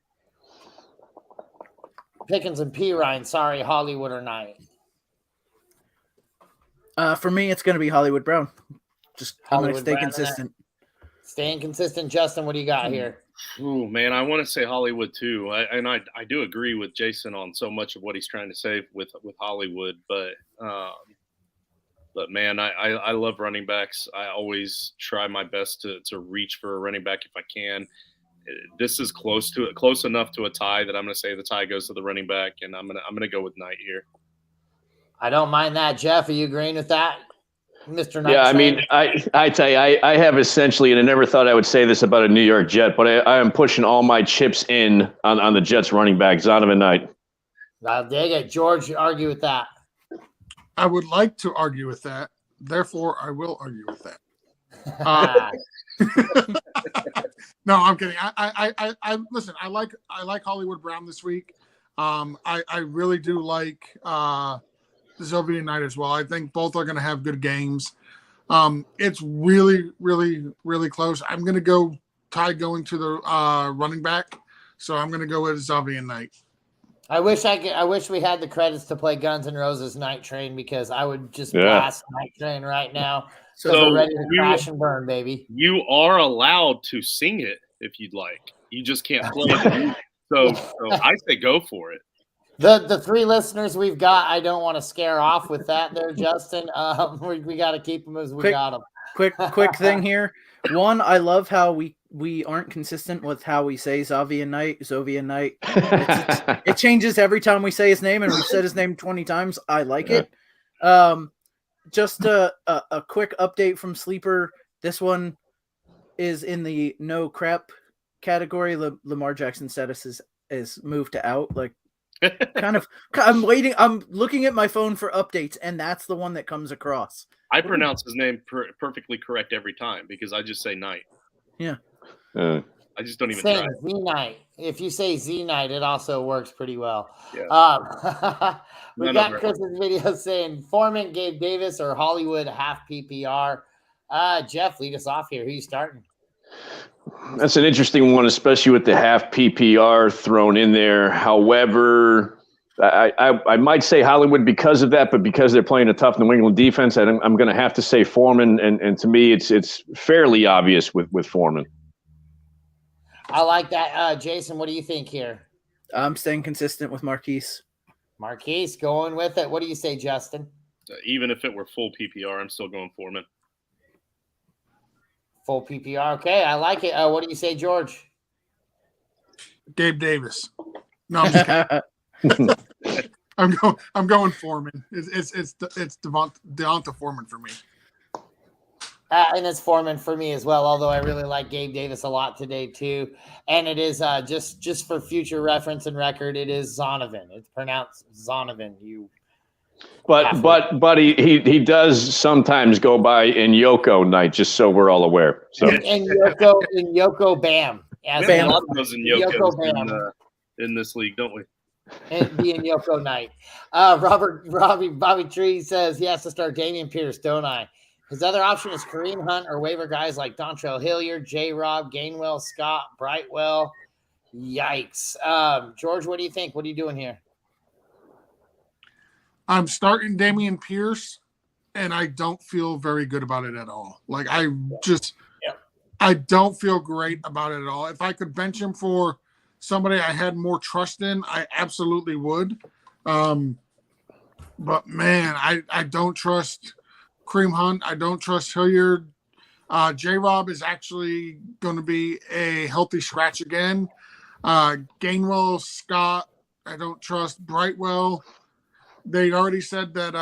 and P. Ryan. Sorry, Hollywood or Knight. For me, it's going to be Hollywood Brown. I'm going to stay consistent. Staying consistent. Justin, what do you got here? Oh man, I want to say Hollywood too. I do agree with Jason on so much of what he's trying to say with Hollywood, but man, I love running backs. I always try my best to reach for a running back if I can. This is close enough to a tie that I'm going to say the tie goes to the running back, and I'm gonna go with Knight here. I don't mind that. Jeff, are you agreeing with that, Mr. Knight? Yeah, I mean, I tell you, I have essentially, and I never thought I would say this about a New York Jet, but I am pushing all my chips in on the Jets running back, Zonovan Knight. I'll dig it. George, argue with that. I would like to argue with that. Therefore, I will argue with that. No, I'm kidding. I listen. I like Hollywood Brown this week. I really do like Zovian Knight as well. I think both are going to have good games. It's really, really, really close. I'm going to go tie going to the running back, so I'm going to go with Zovian Knight. I wish we had the credits to play Guns N' Roses Night Train, because I would just blast Night Train right now. So we're ready to crash and burn, baby. You are allowed to sing it if you'd like. You just can't play it. So I say go for it. The three listeners we've got, I don't want to scare off with that there, Justin. We got to keep them as we got them. Quick thing here. One, I love how we aren't consistent with how we say Zovian Knight. It changes every time we say his name, and we've said his name 20 times. I like it. Just a quick update from Sleeper. This one is in the no crap category. Lamar Jackson status is moved to out. Like, I'm waiting. I'm looking at my phone for updates, and that's the one that comes across. I pronounce his name perfectly correct every time because I just say Knight. Yeah. I just don't even try. Z Knight. If you say Z Knight, it also works pretty well. Yeah. We got Chris's video saying Foreman, Gabe Davis, or Hollywood half PPR. Jeff, lead us off here. Who you starting? That's an interesting one, especially with the half PPR thrown in there. However, I might say Hollywood because of that, but because they're playing a tough New England defense, I'm going to have to say Foreman. And to me, it's fairly obvious with Foreman. I like that. Jason, what do you think here? I'm staying consistent with Marquise. Marquise going with it. What do you say, Justin? Even if it were full PPR, I'm still going Foreman. Full PPR. Okay, I like it. What do you say, George? Gabe Davis. No, I'm just kidding. I'm going Foreman. It's Devonta Foreman for me. And it's Foreman for me as well, although I really like Gabe Davis a lot today too. And it is just for future reference and record, it is Zonovan. It's pronounced Zonovan. But he does sometimes go by Nyoko night, just so we're all aware. So and Nyoko Bam. We have a lot of those Nyokos in this league, don't we? And the Nyoko night. Bobby Tree says he has to start Dameon Pierce, don't I? His other option is Kareem Hunt or waiver guys like Dontrell Hilliard, J-Rob, Gainwell, Scott, Brightwell. Yikes. George, what do you think? What are you doing here? I'm starting Dameon Pierce, and I don't feel very good about it at all. Like, I don't feel great about it at all. If I could bench him for somebody I had more trust in, I absolutely would. But, man, I don't trust Kareem Hunt. I don't trust Hilliard. J-Rob is actually going to be a healthy scratch again. Gainwell, Scott, I don't trust. Brightwell. They already said that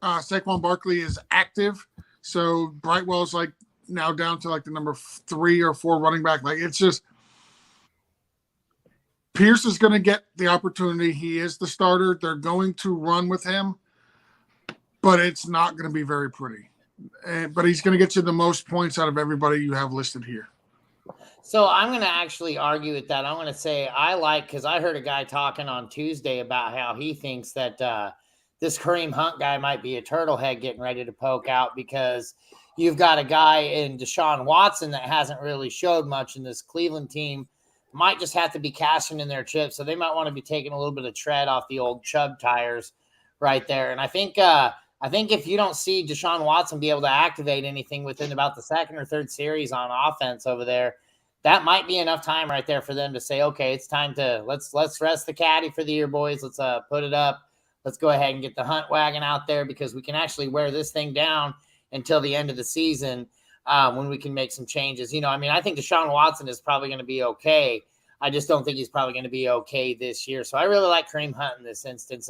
Saquon Barkley is active. So Brightwell's like now down to like the number 3 or 4 running back. Like, it's just Pierce is going to get the opportunity. He is the starter. They're going to run with him, but it's not going to be very pretty. But he's going to get you the most points out of everybody you have listed here. So I'm going to actually argue with that. I'm going to say because I heard a guy talking on Tuesday about how he thinks that this Kareem Hunt guy might be a turtle head getting ready to poke out because you've got a guy in Deshaun Watson that hasn't really showed much in this Cleveland team. Might just have to be cashing in their chips. So they might want to be taking a little bit of tread off the old Chubb tires right there. And I think if you don't see Deshaun Watson be able to activate anything within about the second or third series on offense over there, that might be enough time right there for them to say, okay, it's time to let's rest the caddy for the year, boys. Let's put it up. Let's go ahead and get the Hunt wagon out there because we can actually wear this thing down until the end of the season when we can make some changes. I think Deshaun Watson is probably going to be okay. I just don't think he's probably going to be okay this year. So I really like Kareem Hunt in this instance.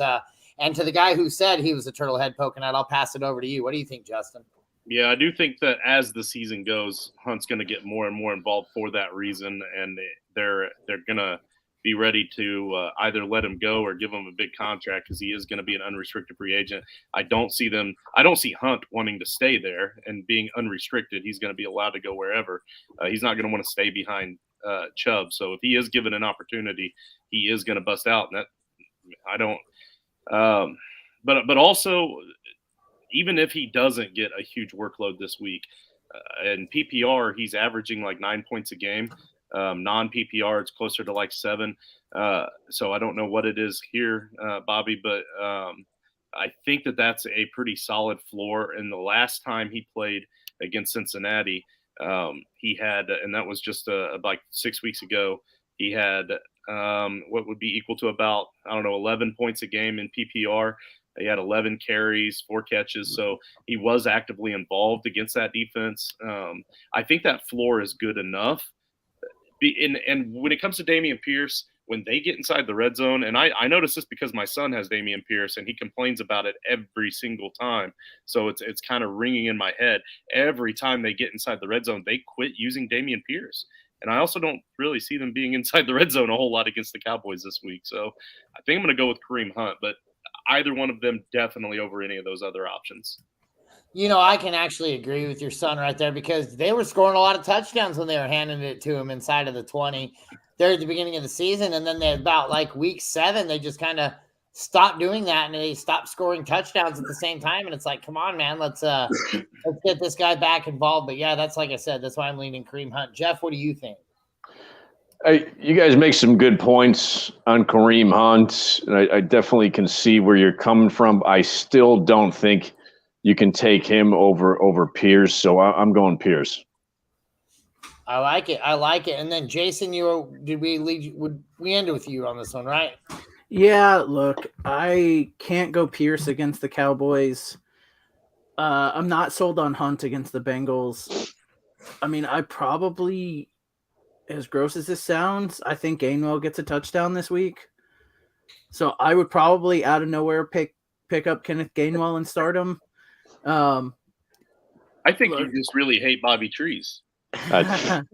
And to the guy who said he was a turtle head poking out, I'll pass it over to you. What do you think, Justin? Yeah, I do think that as the season goes, Hunt's going to get more and more involved for that reason, and they're going to be ready to either let him go or give him a big contract because he is going to be an unrestricted free agent. I don't see Hunt wanting to stay there and being unrestricted. He's going to be allowed to go wherever. He's not going to want to stay behind Chubb. So if he is given an opportunity, he is going to bust out. And that I don't. But also, even if he doesn't get a huge workload this week, in PPR, he's averaging like 9 points a game. Non-PPR, it's closer to like 7. So I don't know what it is here, Bobby, but I think that's a pretty solid floor. And the last time he played against Cincinnati, he had, and that was just like 6 weeks ago, he had what would be equal to about, 11 points a game in PPR. He had 11 carries, 4 catches, so he was actively involved against that defense. I think that floor is good enough. And when it comes to Dameon Pierce, when they get inside the red zone, and I notice this because my son has Dameon Pierce, and he complains about it every single time. So it's kind of ringing in my head. Every time they get inside the red zone, they quit using Dameon Pierce. And I also don't really see them being inside the red zone a whole lot against the Cowboys this week. So I think I'm going to go with Kareem Hunt, but either one of them definitely over any of those other options. I can actually agree with your son right there because they were scoring a lot of touchdowns when they were handing it to him inside of the 20 there at the beginning of the season. And then they about like week 7, they just kind of stop doing that and they stop scoring touchdowns at the same time. And it's like, come on, man, let's get this guy back involved. But yeah, that's like I said, that's why I'm leaning Kareem Hunt. Jeff, what do you think? You guys make some good points on Kareem Hunt, and I definitely can see where you're coming from. I still don't think you can take him over Pierce, so I'm going Pierce. I like it. And then Jason, we ended with you on this one, right? Yeah, look, I can't go Pierce against the Cowboys. I'm not sold on Hunt against the Bengals. I mean, I probably, as gross as this sounds, I think Gainwell gets a touchdown this week. So I would probably out of nowhere pick up Kenneth Gainwell and start him. I think you just really hate Bobby Trees. I've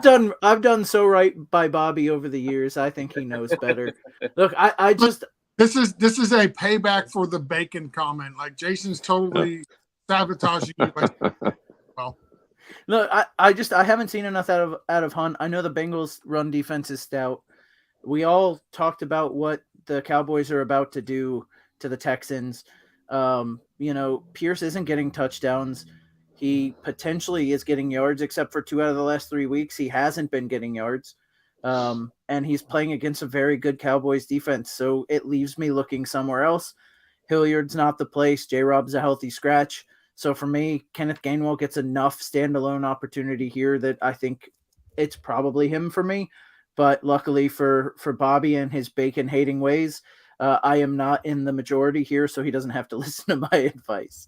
done so right by Bobby over the years. I think he knows better. Look, I just this is a payback for the bacon comment. Like Jason's totally sabotaging you. Well, look, I haven't seen enough out of Hunt. I know the Bengals run defense is stout. We all talked about what the Cowboys are about to do to the Texans. Pierce isn't getting touchdowns. He potentially is getting yards, except for 2 out of the last 3 weeks. He hasn't been getting yards. And he's playing against a very good Cowboys defense. So it leaves me looking somewhere else. Hilliard's not the place. J-Rob's a healthy scratch. So for me, Kenneth Gainwell gets enough standalone opportunity here that I think it's probably him for me. But luckily for Bobby and his bacon-hating ways, I am not in the majority here, so he doesn't have to listen to my advice.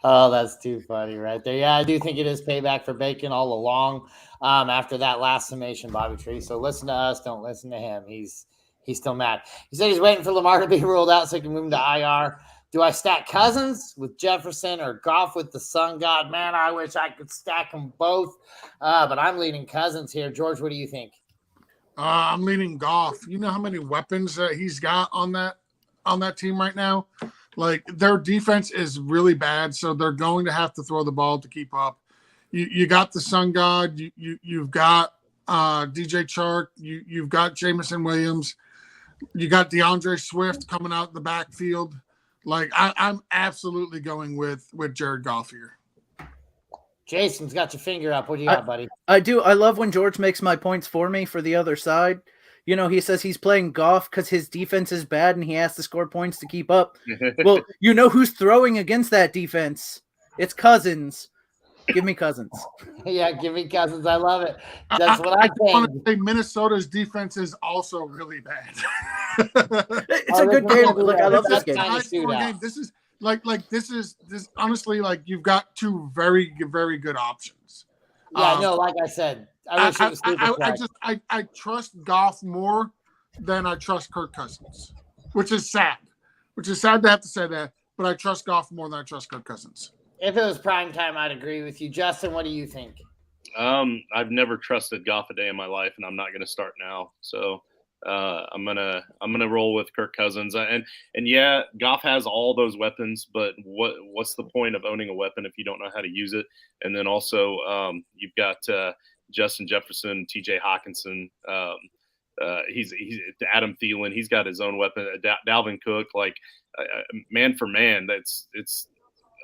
Oh, that's too funny right there. Yeah, I do think it is payback for Bacon all along after that last summation, Bobby Tree. So listen to us. Don't listen to him. He's still mad. He said he's waiting for Lamar to be ruled out so he can move him to IR. Do I stack Cousins with Jefferson or Goff with the Sun God? Man, I wish I could stack them both, but I'm leaning Cousins here. George, what do you think? I'm leaning Goff. You know how many weapons that he's got on that team right now? Like, their defense is really bad, so they're going to have to throw the ball to keep up. You got the Sun God. You've got DJ Chark. You've got Jamison Williams. You got DeAndre Swift coming out the backfield. Like, I'm absolutely going with Jared Goff here. Jason's got your finger up. What do you got, buddy? I do. I love when George makes my points for me for the other side. You know, he says he's playing Goff because his defense is bad and he has to score points to keep up. Well, you know who's throwing against that defense? It's Cousins. Give me Cousins. Yeah, give me Cousins. I love it. That's what I want to say. Minnesota's defense is also really bad. It's a good game. Like, I love this game. This is this honestly, like, you've got two very, very good options. Yeah, no, like I said, I wish it was I trust Goff more than I trust Kirk Cousins, which is sad. Which is sad to have to say that, but I trust Goff more than I trust Kirk Cousins. If it was prime time, I'd agree with you. Justin, what do you think? I've never trusted Goff a day in my life, and I'm not going to start now. So I'm gonna roll with Kirk Cousins. And yeah, Goff has all those weapons, but what's the point of owning a weapon if you don't know how to use it? And then also you've got Justin Jefferson, T.J. Hawkinson. He's Adam Thielen. He's got his own weapon. Dalvin Cook. Like man for man,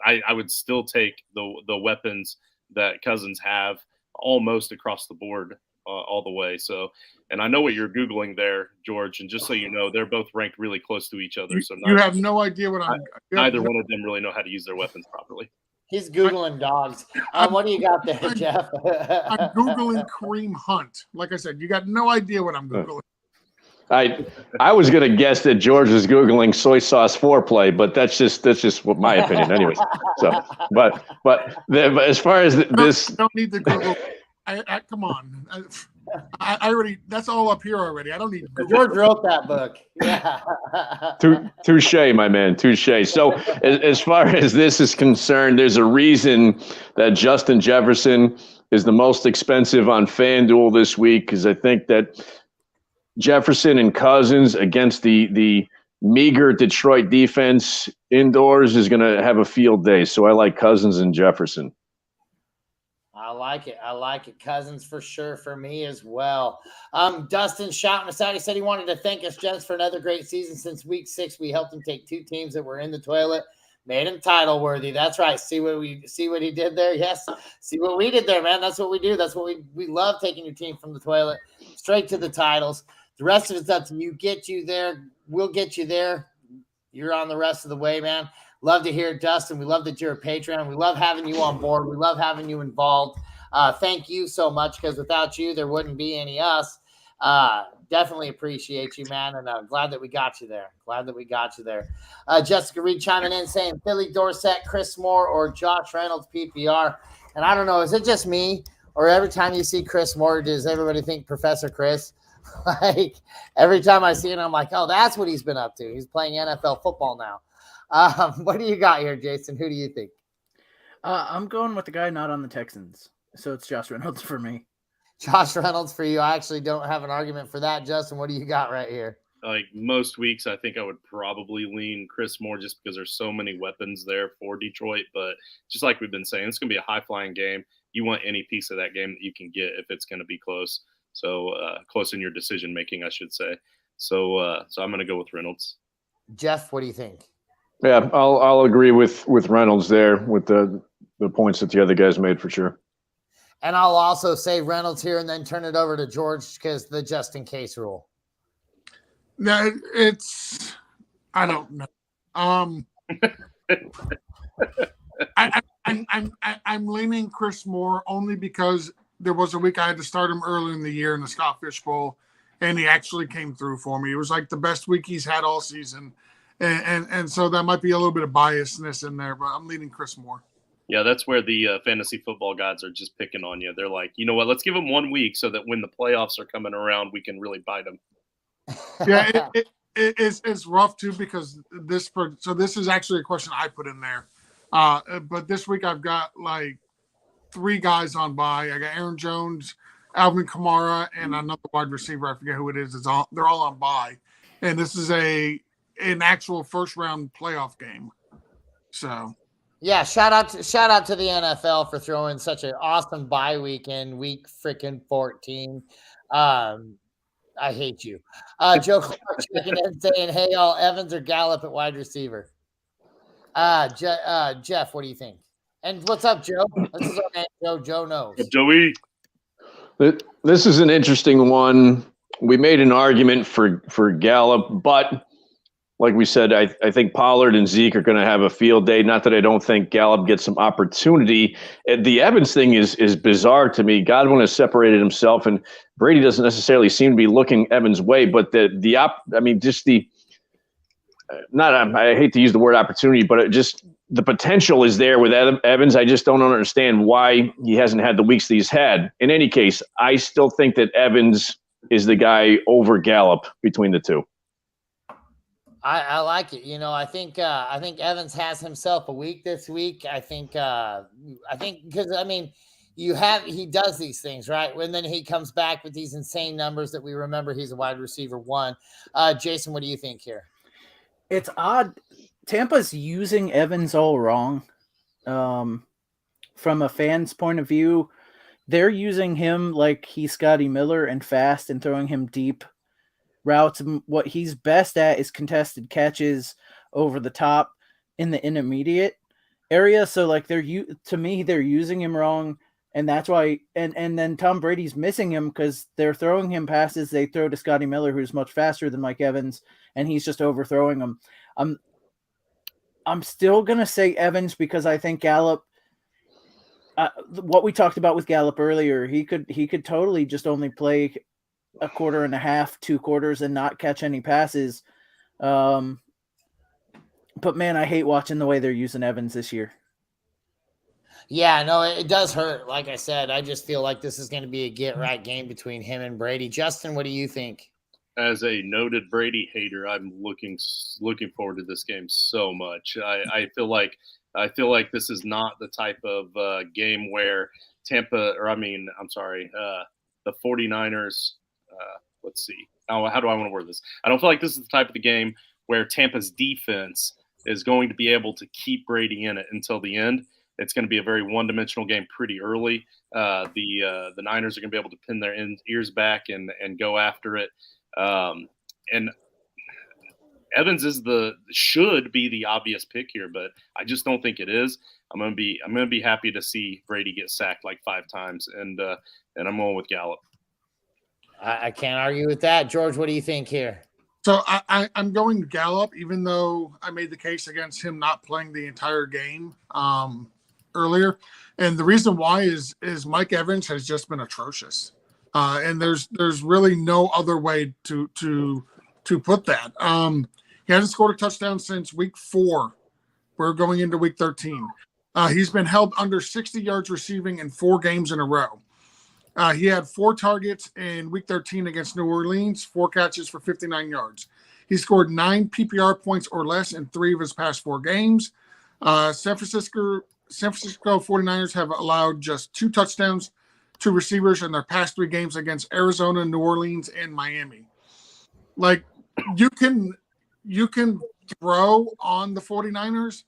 I would still take the weapons that Cousins have almost across the board all the way. So, and I know what you're Googling there, George, and just so you know, they're both ranked really close to each other. So you have no idea what neither one of them really know how to use their weapons properly. He's Googling dogs. What do you got there, Jeff? I'm Googling Kareem Hunt. Like I said, you got no idea what I'm Googling. I was going to guess that George was Googling soy sauce foreplay, but that's just what my opinion anyways. So, but as far as this. Don't need to Google. Come on. I already, that's all up here already. I don't need Google. George wrote that book. Yeah. Touche, my man. Touche. So as far as this is concerned, there's a reason that Justin Jefferson is the most expensive on FanDuel this week, because I think that Jefferson and Cousins against the meager Detroit defense indoors is going to have a field day. So I like Cousins and Jefferson. I like it. I like it. Cousins for sure for me as well. Dustin shouting us out. He said he wanted to thank us, gents, for another great season. Since week 6, we helped him take 2 teams that were in the toilet, made him title worthy. That's right. See what he did there? Yes. See what we did there, man. That's what we do. That's what we love, taking your team from the toilet straight to the titles. The rest of it's up to you. Get you there. We'll get you there. You're on the rest of the way, man. Love to hear it, Dustin. We love that you're a Patreon. We love having you on board. We love having you involved. Thank you so much, because without you, there wouldn't be any us. Definitely appreciate you, man, and glad that we got you there. Jessica Reed chiming in saying Philly Dorsett, Chris Moore, or Josh Reynolds PPR. And I don't know, is it just me, or every time you see Chris Moore, does everybody think Professor Chris? Like, every time I see it, I'm like, oh, that's what he's been up to. He's playing NFL football now. What do you got here, Jason? Who do you think? I'm going with the guy not on the Texans. So it's Josh Reynolds for me. Josh Reynolds for you. I actually don't have an argument for that. Justin, what do you got right here? Like most weeks, I think I would probably lean Chris Moore, just because there's so many weapons there for Detroit. But just like we've been saying, it's going to be a high-flying game. You want any piece of that game that you can get if it's going to be close. So close in your decision-making, I should say. So I'm going to go with Reynolds. Jeff, what do you think? Yeah, I'll agree with Reynolds there with the points that the other guys made for sure. And I'll also say Reynolds here and then turn it over to George, because the just in case rule. No, I don't know. I'm leaning Chris Moore only because there was a week I had to start him early in the year in the Scott Fish Bowl, and he actually came through for me. It was like the best week he's had all season. And so that might be a little bit of biasness in there, but I'm leaning Chris Moore. Yeah, that's where the fantasy football gods are just picking on you. They're like, you know what, let's give him 1 week so that when the playoffs are coming around, we can really bite them. Yeah, it's rough too, because this is actually a question I put in there. But this week I've got like 3 guys on bye. I got Aaron Jones, Alvin Kamara, and another wide receiver. I forget who it is. They're all on bye. And this is an actual first round playoff game. So yeah, shout out to the NFL for throwing such an awesome bye week in week freaking 14. I hate you. Joe Clark checking in saying, hey, all, Evans or Gallup at wide receiver? Jeff, what do you think? And what's up, Joe? This is our man, Joe. Joe knows. Joey. This is an interesting one. We made an argument for Gallup, but like we said, I think Pollard and Zeke are going to have a field day. Not that I don't think Gallup gets some opportunity. The Evans thing is bizarre to me. Godwin has separated himself, and Brady doesn't necessarily seem to be looking Evans' way. But I hate to use the word opportunity, but the potential is there with Evans. I just don't understand why he hasn't had the weeks that he's had. In any case, I still think that Evans is the guy over Gallup between the two. I like it. You know, I think Evans has himself a week this week. I think because he does these things, right? And then he comes back with these insane numbers that we remember he's a wide receiver 1. Jason, what do you think here? It's odd. Tampa's using Evans all wrong. From a fan's point of view, they're using him like he's Scotty Miller and fast and throwing him deep routes. What he's best at is contested catches over the top in the intermediate area. So like they're using him wrong, and that's why. And then Tom Brady's missing him because they're throwing him passes they throw to Scotty Miller, who's much faster than Mike Evans, and he's just overthrowing them. I'm still gonna say Evans because I think Gallup. What we talked about with Gallup earlier, he could totally just only play a quarter and a half, 2 quarters, and not catch any passes. But man, I hate watching the way they're using Evans this year. Yeah, no, it does hurt. Like I said, I just feel like this is going to be a get right game between him and Brady. Justin, what do you think? As a noted Brady hater, I'm looking forward to this game so much. I feel like this is not the type of game where the 49ers. Let's see. How do I want to word this? I don't feel like this is the type of the game where Tampa's defense is going to be able to keep Brady in it until the end. it's going to be a very one-dimensional game pretty early. The Niners are going to be able to pin their ears back and go after it. And Evans should be the obvious pick here, but I just don't think it is. I'm gonna be happy to see Brady get sacked like 5 times, and I'm going with Gallup. I can't argue with that. George, what do you think here? So I'm going Gallup, even though I made the case against him not playing the entire game earlier. And the reason why is Mike Evans has just been atrocious. And there's really no other way to put that. He hasn't scored a touchdown since week 4. We're going into week 13. He's been held under 60 yards receiving in 4 games in a row. He had 4 targets in week 13 against New Orleans, 4 catches for 59 yards. He scored 9 PPR points or less in 3 of his past 4 games. San Francisco 49ers have allowed just 2 touchdowns to receivers in their past 3 games against Arizona, New Orleans, and Miami. Like, you can throw on the 49ers,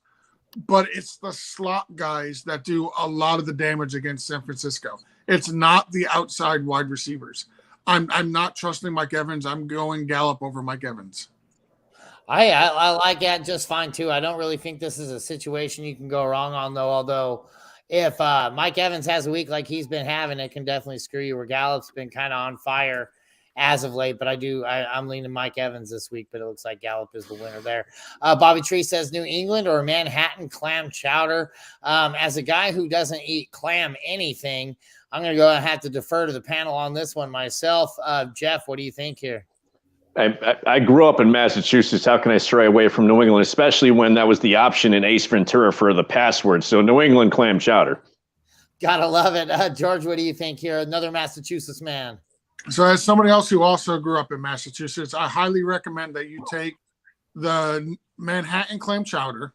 but it's the slot guys that do a lot of the damage against San Francisco. It's not the outside wide receivers. I'm not trusting Mike Evans. I'm going Gallup over Mike Evans. I like that just fine too. I don't really think this is a situation you can go wrong on though. Although if Mike Evans has a week like he's been having, it can definitely screw you. Where Gallup's been kind of on fire as of late, but I'm leaning Mike Evans this week, but it looks like Gallup is the winner there. Bobby Tree says New England or Manhattan clam chowder. As a guy who doesn't eat clam anything, I'm going to go and have to defer to the panel on this one myself. Jeff, what do you think here? I grew up in Massachusetts. How can I stray away from New England, especially when that was the option in Ace Ventura for the password? So New England clam chowder. Gotta love it. George, what do you think here? Another Massachusetts man. So as somebody else who also grew up in Massachusetts, I highly recommend that you take the Manhattan clam chowder,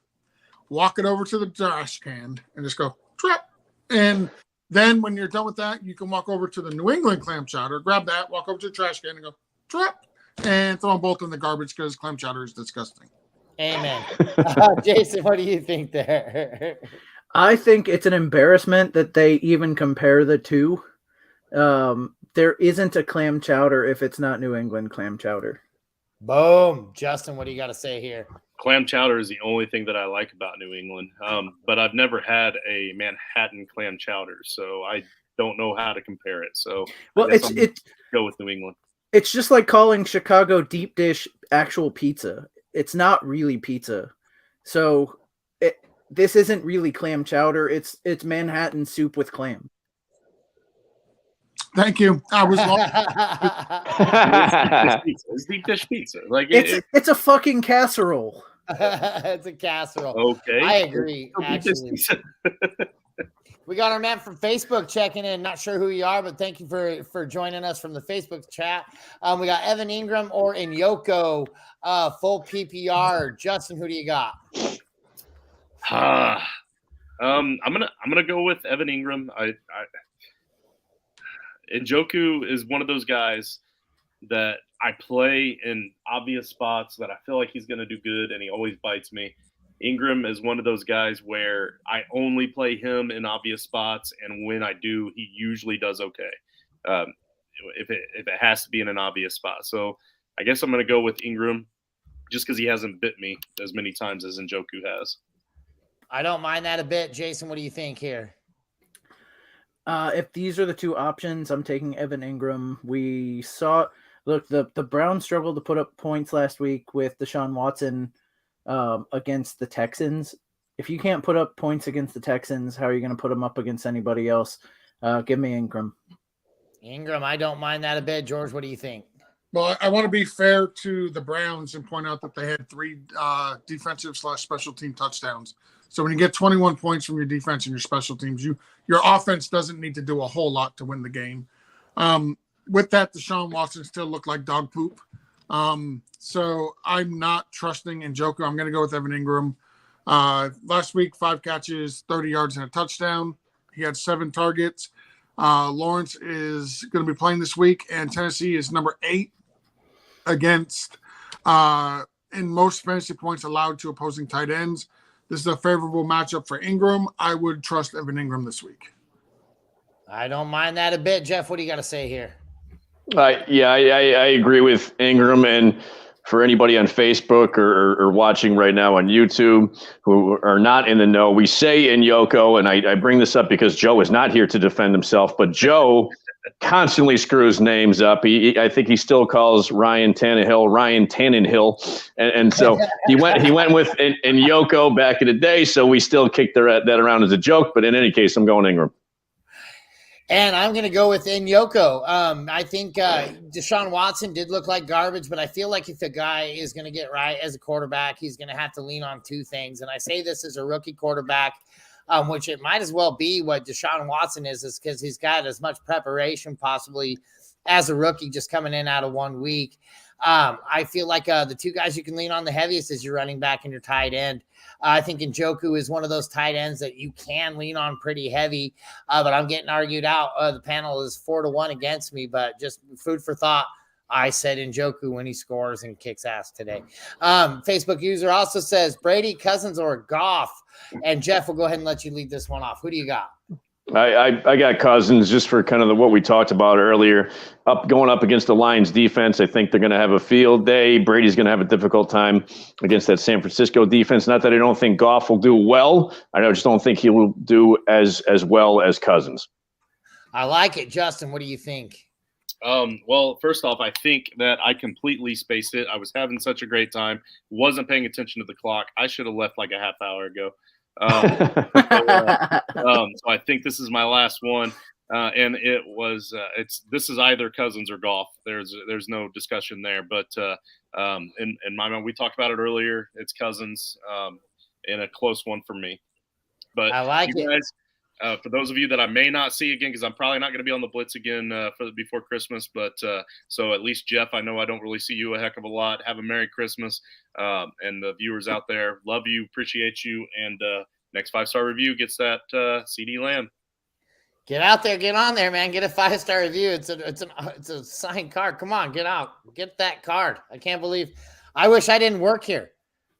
walk it over to the trash can, and just go, trap. And then when you're done with that, you can walk over to the New England clam chowder, grab that, walk over to the trash can and go, trap, and throw them both in the garbage because clam chowder is disgusting. Amen. Jason, what do you think there? I think it's an embarrassment that they even compare the two. There isn't a clam chowder if it's not New England clam chowder. Boom. Justin, what do you got to say here? Clam chowder is the only thing that I like about New England, but I've never had a Manhattan clam chowder, so I don't know how to compare it. So well, it's go with New England. It's just like calling Chicago deep dish actual pizza. It's not really pizza. So this isn't really clam chowder. It's Manhattan soup with clam. Thank you. I was It's deep dish pizza. Like it's a fucking casserole. It's a casserole. Okay, I agree. Actually, we got our man from Facebook checking in. Not sure who you are, but thank you for joining us from the Facebook chat. We got Evan Ingram or Nyoko, full PPR. Justin, who do you got? I'm gonna go with Evan Ingram. Njoku is one of those guys that I play in obvious spots that I feel like he's going to do good, and he always bites me. Ingram is one of those guys where I only play him in obvious spots, and when I do, he usually does okay. If it has to be in an obvious spot. So I guess I'm going to go with Ingram just because he hasn't bit me as many times as Njoku has. I don't mind that a bit. Jason, what do you think here? If these are the two options, I'm taking Evan Ingram. We saw, look, the Browns struggled to put up points last week with Deshaun Watson against the Texans. If you can't put up points against the Texans, how are you going to put them up against anybody else? Give me Ingram. Ingram, I don't mind that a bit. George, what do you think? Well, I want to be fair to the Browns and point out that they had 3 defensive/special team touchdowns. So when you get 21 points from your defense and your special teams, your offense doesn't need to do a whole lot to win the game. With that, Deshaun Watson still looked like dog poop. So I'm not trusting Njoku. I'm going to go with Evan Ingram. Last week, 5 catches, 30 yards, and a touchdown. He had 7 targets. Lawrence is going to be playing this week, and Tennessee is number 8 against in most fantasy points allowed to opposing tight ends. this is a favorable matchup for Ingram. I would trust Evan Ingram this week. I don't mind that a bit. Jeff, what do you got to say here? I agree with Ingram. And for anybody on Facebook or watching right now on YouTube who are not in the know, we say in Yoko, and I bring this up because Joe is not here to defend himself, but Joe constantly screws names up. I think he still calls Ryan Tannenhill, and so he went with in Yoko back in the day. So we still kick that around as a joke. But in any case, I'm going Ingram. And I'm going to go with Nyoko. I think Deshaun Watson did look like garbage, but I feel like if the guy is going to get right as a quarterback, he's going to have to lean on two things. And I say this as a rookie quarterback, which it might as well be what Deshaun Watson is because he's got as much preparation possibly as a rookie just coming in out of 1 week. I feel like the two guys you can lean on the heaviest is your running back and your tight end. I think Njoku is one of those tight ends that you can lean on pretty heavy, but I'm getting argued out. The panel is 4-1 against me, but just food for thought. I said Njoku when he scores and kicks ass today. Facebook user also says Brady, Cousins, or Goff. And Jeff, will go ahead and let you lead this one off. Who do you got? I got Cousins just for kind of what we talked about earlier. Going up against the Lions defense, I think they're going to have a field day. Brady's going to have a difficult time against that San Francisco defense. Not that I don't think Goff will do well. I just don't think he will do as well as Cousins. I like it. Justin, what do you think? Well, first off, I think that I completely spaced it. I was having such a great time. Wasn't paying attention to the clock. I should have left like a half hour ago. So I think this is my last one, and this is either Cousins or Goff. There's no discussion there. But in my mind, we talked about it earlier. It's Cousins, and a close one for me. But I like it. Guys, for those of you that I may not see again, because I'm probably not going to be on the Blitz again before Christmas, but so at least Jeff, I know I don't really see you a heck of a lot. Have a Merry Christmas, and the viewers out there, love you, appreciate you, and next 5-star review gets that CD Lamb. Get out there, get on there, man. Get a 5-star review. It's a signed card. Come on, get out, get that card. I can't believe. I wish I didn't work here,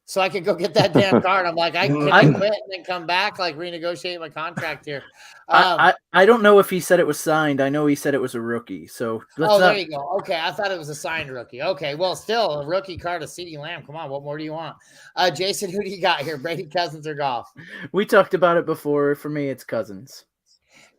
so I could go get that damn card. I'm like, I quit and then come back, like renegotiate my contract here. I don't know if he said it was signed. I know he said it was a rookie. So there you go. Okay, I thought it was a signed rookie. Okay, well, still a rookie card of CeeDee Lamb. Come on, what more do you want? Jason, who do you got here? Brady, Cousins, or Goff? We talked about it before. For me, it's Cousins.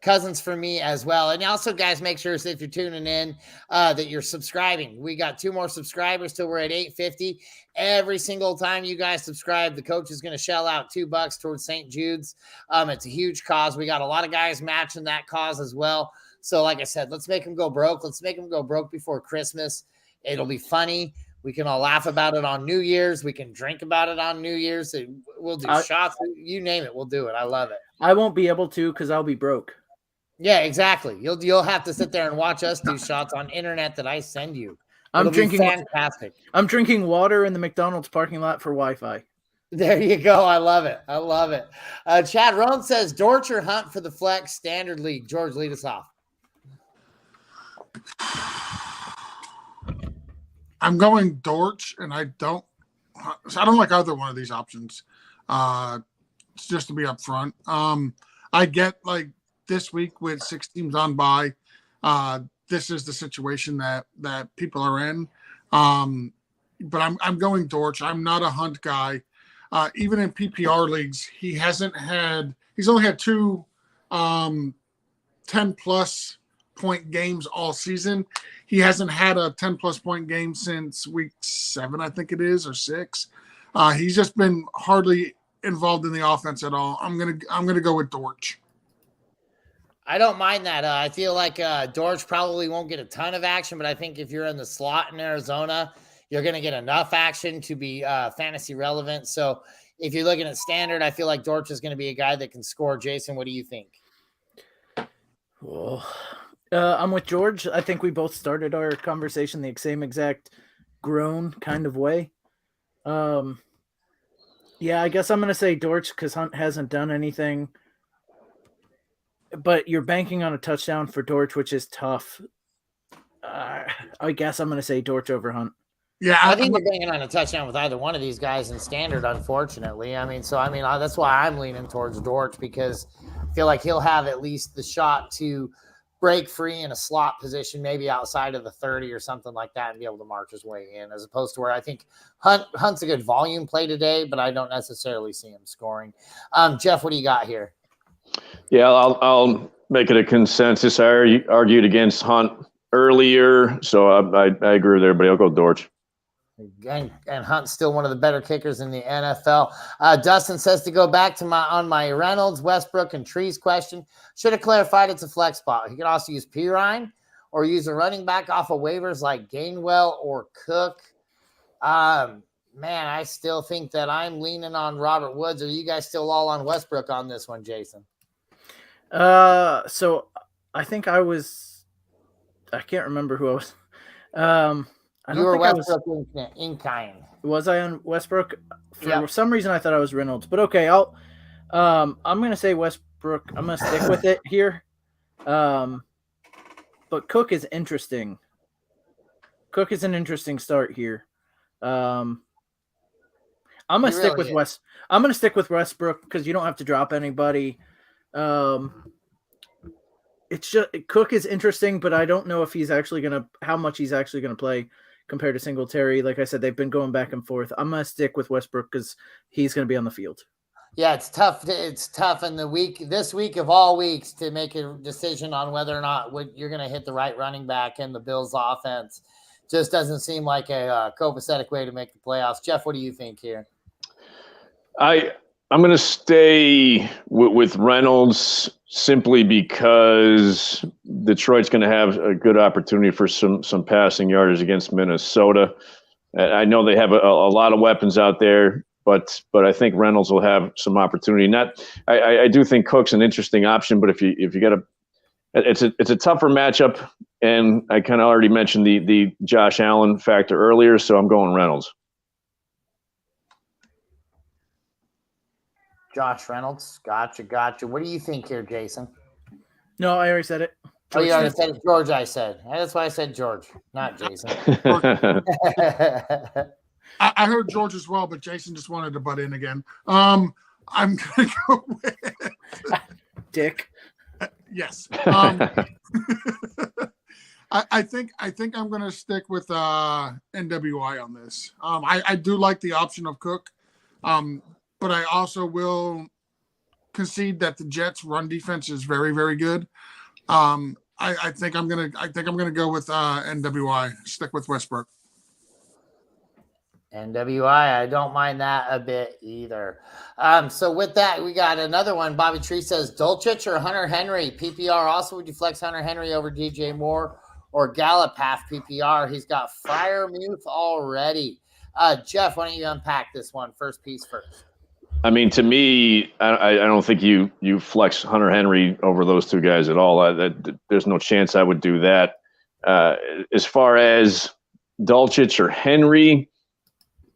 Cousins for me as well. And also, guys, make sure if you're tuning in that you're subscribing. We got 2 more subscribers till we're at 850. Every single time you guys subscribe, the coach is going to shell out $2 towards St. Jude's. It's a huge cause. We got a lot of guys matching that cause as well. So like I said, let's make them go broke. Let's make them go broke before Christmas. It'll be funny. We can all laugh about it on New Year's. We can drink about it on New Year's. We'll do shots. You name it. We'll do it. I love it. I won't be able to because I'll be broke. Yeah, exactly. You'll have to sit there and watch us do shots on internet that I send you. I'm drinking fantastic. I'm drinking water in the McDonald's parking lot for Wi-Fi. There you go. I love it. I love it. Chad Rohn says Dortch or Hunt for the flex standard league. George, lead us off. I'm going Dortch, and I don't like either one of these options. Just to be upfront, I get like this week with 6 teams on bye. This is the situation that people are in. But I'm going Dortch. I'm not a Hunt guy. Even in PPR leagues, he's only had 2 10-plus point games all season. He hasn't had a 10-plus point game since week 7, I think it is, or 6. He's just been hardly involved in the offense at all. I'm gonna go with Dortch. I don't mind that. I feel like Dortch probably won't get a ton of action, but I think if you're in the slot in Arizona, you're going to get enough action to be fantasy relevant. So if you're looking at standard, I feel like Dortch is going to be a guy that can score. Jason, what do you think? Well, I'm with George. I think we both started our conversation the same exact groan kind of way. Yeah, I guess I'm going to say Dortch because Hunt hasn't done anything. But you're banking on a touchdown for Dortch, which is tough. I guess I'm going to say Dortch over Hunt. Yeah, I think they're banging on a touchdown with either one of these guys in standard, unfortunately. That's why I'm leaning towards Dortch, because I feel like he'll have at least the shot to break free in a slot position, maybe outside of the 30 or something like that, and be able to march his way in, as opposed to where I think Hunt's a good volume play today, but I don't necessarily see him scoring. Jeff, what do you got here? Yeah, I'll make it a consensus. I argued against Hunt earlier, so I agree with everybody. I'll go Dortch. And Hunt's still one of the better kickers in the NFL. Dustin says to go back to my Reynolds, Westbrook, and Trees question. Should have clarified it's a flex spot. He could also use Pirine or use a running back off of waivers like Gainwell or Cook. Man, I still think that I'm leaning on Robert Woods. Are you guys still all on Westbrook on this one, Jason? So I think I can't remember who I was. You were Westbrook in kind. Was I on Westbrook? For some reason, I thought I was Reynolds, but okay. I'm going to say Westbrook. I'm going to stick with it here. But Cook is interesting. Cook is an interesting start here. I'm going to stick with I'm going to stick with Westbrook because you don't have to drop anybody. It's just Cook is interesting, but I don't know if how much he's actually going to play compared to Singletary. Like I said, they've been going back and forth. I'm going to stick with Westbrook because he's going to be on the field. Yeah, it's tough. It's tough in this week of all weeks to make a decision on whether or not you're going to hit the right running back in the Bills offense. Just doesn't seem like a copacetic way to make the playoffs. Jeff, what do you think here? I'm going to stay with Reynolds simply because Detroit's going to have a good opportunity for some passing yardage against Minnesota. I know they have a lot of weapons out there, but I think Reynolds will have some opportunity. I do think Cook's an interesting option, but if you got it's a tougher matchup, and I kind of already mentioned the Josh Allen factor earlier, so I'm going Reynolds. Josh Reynolds. Gotcha. What do you think here, Jason? No, I already said it. George you already said it. George, I said. That's why I said George, not Jason. I heard George as well, but Jason just wanted to butt in again. I'm going to go with Dick. Yes. I think I'm going to stick with NWI on this. I do like the option of Cook. But I also will concede that the Jets' run defense is very, very good. I think I'm gonna go with NWI. Stick with Westbrook. NWI, I don't mind that a bit either. So with that, we got another one. Bobby Tree says Dulcich or Hunter Henry PPR. Also, would you flex Hunter Henry over DJ Moore or Gallup half PPR? He's got Freiermuth already. Jeff, why don't you unpack this one first piece first? I mean, to me, I don't think you flex Hunter Henry over those two guys at all. There's no chance I would do that. As far as Dulcich or Henry,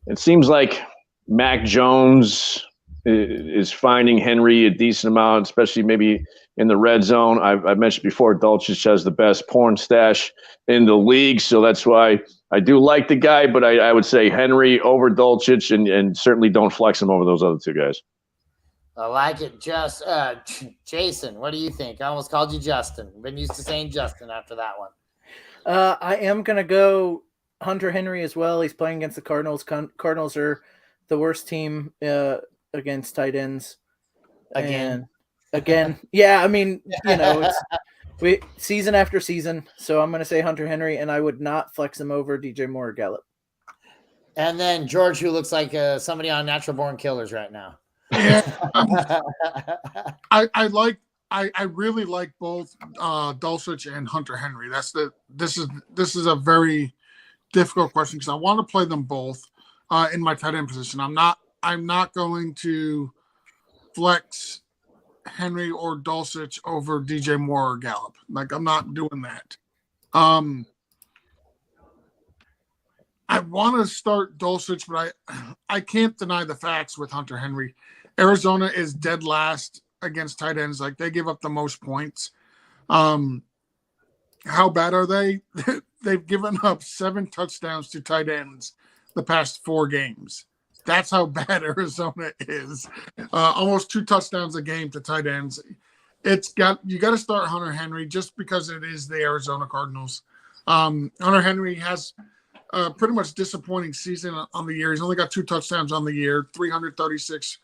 it seems like Mac Jones is finding Henry a decent amount, especially maybe in the red zone. I've mentioned before, Dulcich has the best porn stash in the league, so that's why I do like the guy, but I would say Henry over Dulcich, and certainly don't flex him over those other two guys. I like it. Jason, what do you think? I almost called you Justin. Been used to saying Justin after that one. I am going to go Hunter Henry as well. He's playing against the Cardinals. Cardinals are the worst team against tight ends. Again. Yeah, I mean, it's season after season. So I'm going to say Hunter Henry, and I would not flex him over DJ Moore or Gallup. And then George, who looks like somebody on Natural Born Killers right now. Yeah, I really like both Dulcich and Hunter Henry. This is a very difficult question because I want to play them both in my tight end position. I'm not going to flex Henry or Dulcich over DJ Moore or Gallup. Like, I'm not doing that. I want to start Dulcich, but I can't deny the facts with Hunter Henry. Arizona is dead last against tight ends. Like, they give up the most points. How bad are they? they've given up 7 touchdowns to tight ends the past 4 games. That's how bad Arizona is. Almost 2 touchdowns a game to tight ends. You got to start Hunter Henry just because it is the Arizona Cardinals. Hunter Henry has pretty much disappointing season on the year. He's only got 2 touchdowns on the year, 336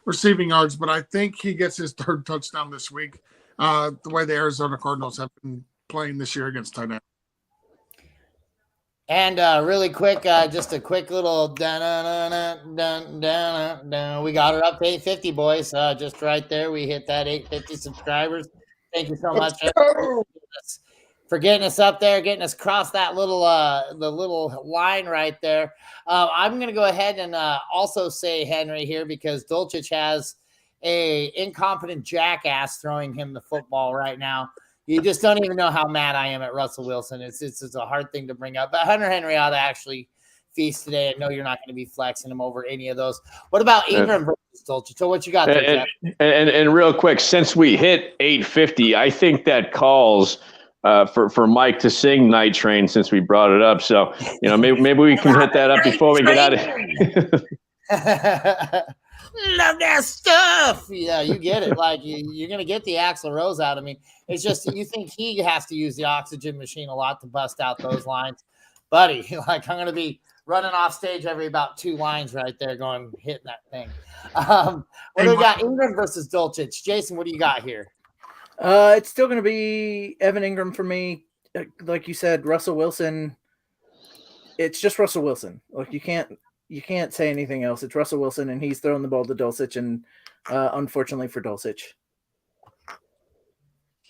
receiving yards, but I think he gets his 3rd touchdown this week. The way the Arizona Cardinals have been playing this year against tight end. And really quick, just a quick little dun. We got her up to 850, boys. Just right there, we hit that 850 subscribers. Thank you so much for getting us up there, getting us across that little the little line right there. I'm going to go ahead and also say Henry here because Dulcich has a incompetent jackass throwing him the football right now. You just don't even know how mad I am at Russell Wilson. It's a hard thing to bring up. But Hunter Henry ought to actually feast today. And no, you're not going to be flexing him over any of those. What about Ingram versus Dulcich? So what you got there, Jeff? And real quick, since we hit 850, I think that calls for Mike to sing Night Train since we brought it up. So, maybe we can hit that up before we get out of here. Love that stuff. Yeah, you get it. Like you're gonna get the Axl Rose out of me. It's just you think he has to use the oxygen machine a lot to bust out those lines, buddy. Like I'm gonna be running off stage every about 2 lines right there, hitting that thing. What do we got? Ingram versus Dulcich. Jason, what do you got here? It's still gonna be Evan Ingram for me. Like you said, Russell Wilson. It's just Russell Wilson. Like you can't say anything else. It's Russell Wilson, and he's throwing the ball to Dulcich, and unfortunately for Dulcich.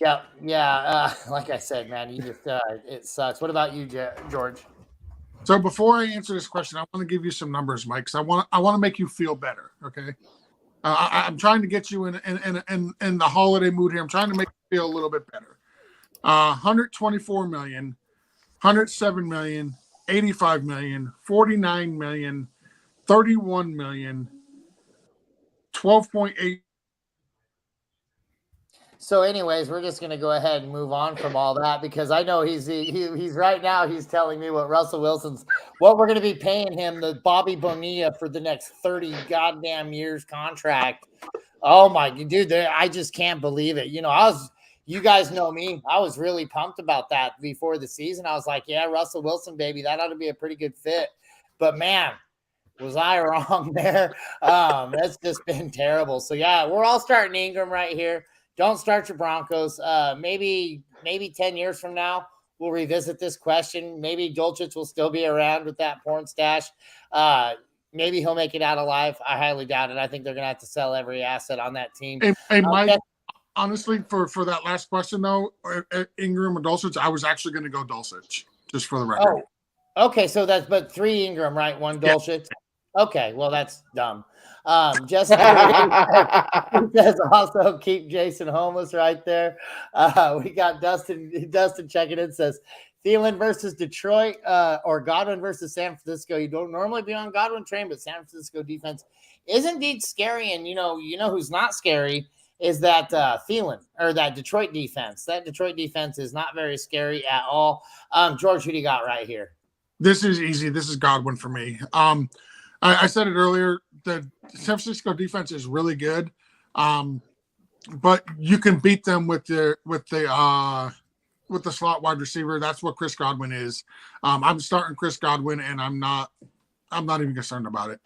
Yeah. Like I said, man, you just it sucks. What about you, George? So before I answer this question, I want to give you some numbers, Mike, because I want to make you feel better. Okay, I'm trying to get you in the holiday mood here. I'm trying to make you feel a little bit better. 124 million, 107 million, 85 million, 49 million, 31 million, 12.8. So anyways, we're just going to go ahead and move on from all that because I know he's right now he's telling me what we're going to be paying him, the Bobby Bonilla for the next 30 goddamn years contract. Oh my dude, I just can't believe it. You guys know me. I was really pumped about that before the season. I was like, yeah, Russell Wilson, baby, that ought to be a pretty good fit. But man, was I wrong there? That's just been terrible. So yeah, we're all starting Ingram right here. Don't start your Broncos. Maybe 10 years from now, we'll revisit this question. Maybe Dulcich will still be around with that porn stash. Maybe he'll make it out alive. I highly doubt it. I think they're going to have to sell every asset on that team. Hey Mike, honestly, for that last question, though, Ingram or Dulcich, I was actually going to go Dulcich, just for the record. Oh, okay. So but 3 Ingram, right? 1 Dulcich. Yeah. Okay. Well, that's dumb. Jessica says also keep Jason homeless right there. We got Dustin checking in, says Thielen versus Detroit or Godwin versus San Francisco. You don't normally be on Godwin train, but San Francisco defense is indeed scary. And you know who's not scary is that Thielen or that Detroit defense. That Detroit defense is not very scary at all. George, who do you got right here? This is easy. This is Godwin for me. I said it earlier. The San Francisco defense is really good, but you can beat them with the slot wide receiver. That's what Chris Godwin is. I'm starting Chris Godwin, and I'm not even concerned about it.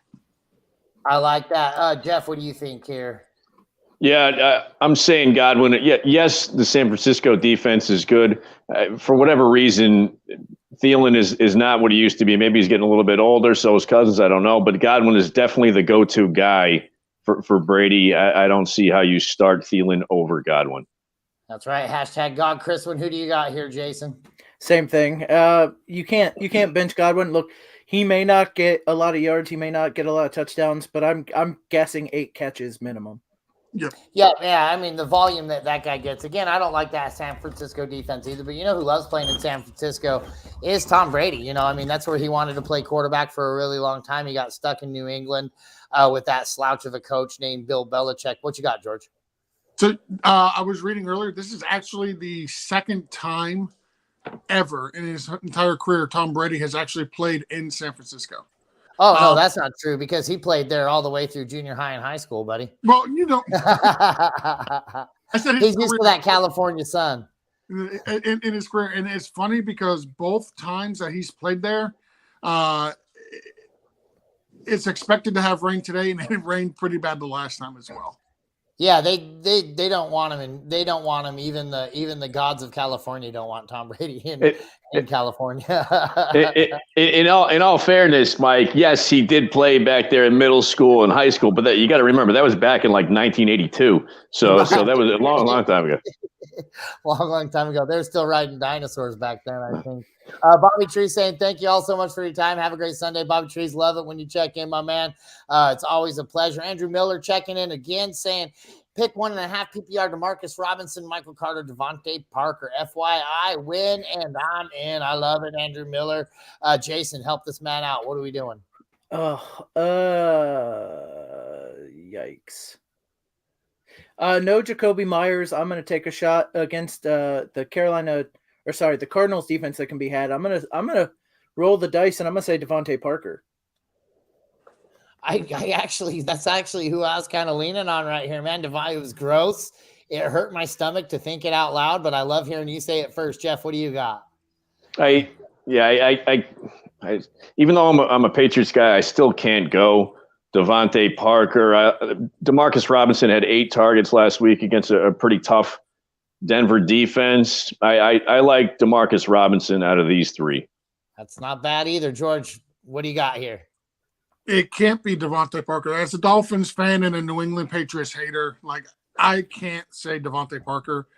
I like that. Jeff, what do you think here? Yeah, I'm saying Godwin. Yeah, yes, the San Francisco defense is good. For whatever reason, Thielen is not what he used to be. Maybe he's getting a little bit older, so his cousins, I don't know. But Godwin is definitely the go-to guy for Brady. I don't see how you start Thielen over Godwin. That's right. Hashtag God Chriswin. Who do you got here, Jason? Same thing. You can't bench Godwin. Look, he may not get a lot of yards. He may not get a lot of touchdowns, but I'm guessing 8 catches minimum. Yeah. I mean, the volume that guy gets. Again, I don't like that San Francisco defense either, but you know who loves playing in San Francisco is Tom Brady. I mean, that's where he wanted to play quarterback for a really long time. He got stuck in New England with that slouch of a coach named Bill Belichick. What you got, George? So I was reading earlier, this is actually the second time ever in his entire career Tom Brady has actually played in San Francisco. Oh, no, that's not true because he played there all the way through junior high and high school, buddy. Well, you know, I said he's used to that California sun. In his career. And it's funny because both times that he's played there, it's expected to have rain today, and it rained pretty bad the last time as well. Yeah, they don't want him, and they don't want him. Even the gods of California don't want Tom Brady in California. in all fairness, Mike, yes, he did play back there in middle school and high school, but you got to remember that was back in like 1982. So that was a long time ago. long time ago. They're still riding dinosaurs back then, I think. Bobby Tree saying, thank you all so much for your time. Have a great Sunday. Bobby Trees, love it when you check in, my man. It's always a pleasure. Andrew Miller checking in again saying, pick 1.5 PPR to Marcus Robinson, Michael Carter, Devontae Parker. FYI, win, and I'm in. I love it, Andrew Miller. Jason, help this man out. What are we doing? Yikes. No Jacoby Myers. I'm going to take a shot against the Cardinals defense that can be had. I'm gonna roll the dice and I'm gonna say Devontae Parker. That's actually who I was kind of leaning on right here, man. Devontae was gross. It hurt my stomach to think it out loud, but I love hearing you say it first. Jeff, what do you got? I even though I'm a Patriots guy, I still can't go Devontae Parker. Demarcus Robinson had 8 targets last week against a pretty tough Denver defense. I like Demarcus Robinson out of these 3. That's not bad either. George, what do you got here? It can't be Devontae Parker. As a Dolphins fan and a New England Patriots hater, like I can't say Devontae Parker.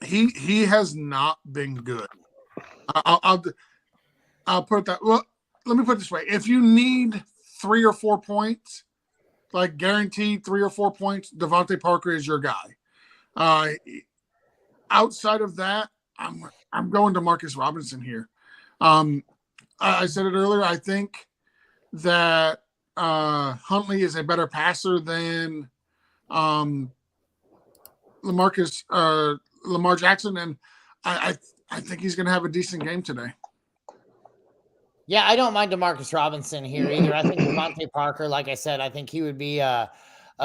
He has not been good. I'll put it that. Well, let me put it this way: if you need 3 or 4 points, like guaranteed 3 or 4 points, Devontae Parker is your guy. Outside of that, I'm going to Marcus Robinson here. I said it earlier. I think that Huntley is a better passer than Lamar Jackson, and I think he's going to have a decent game today. Yeah, I don't mind DeMarcus Robinson here either. I think Devontae Parker, like I said, I think he would be a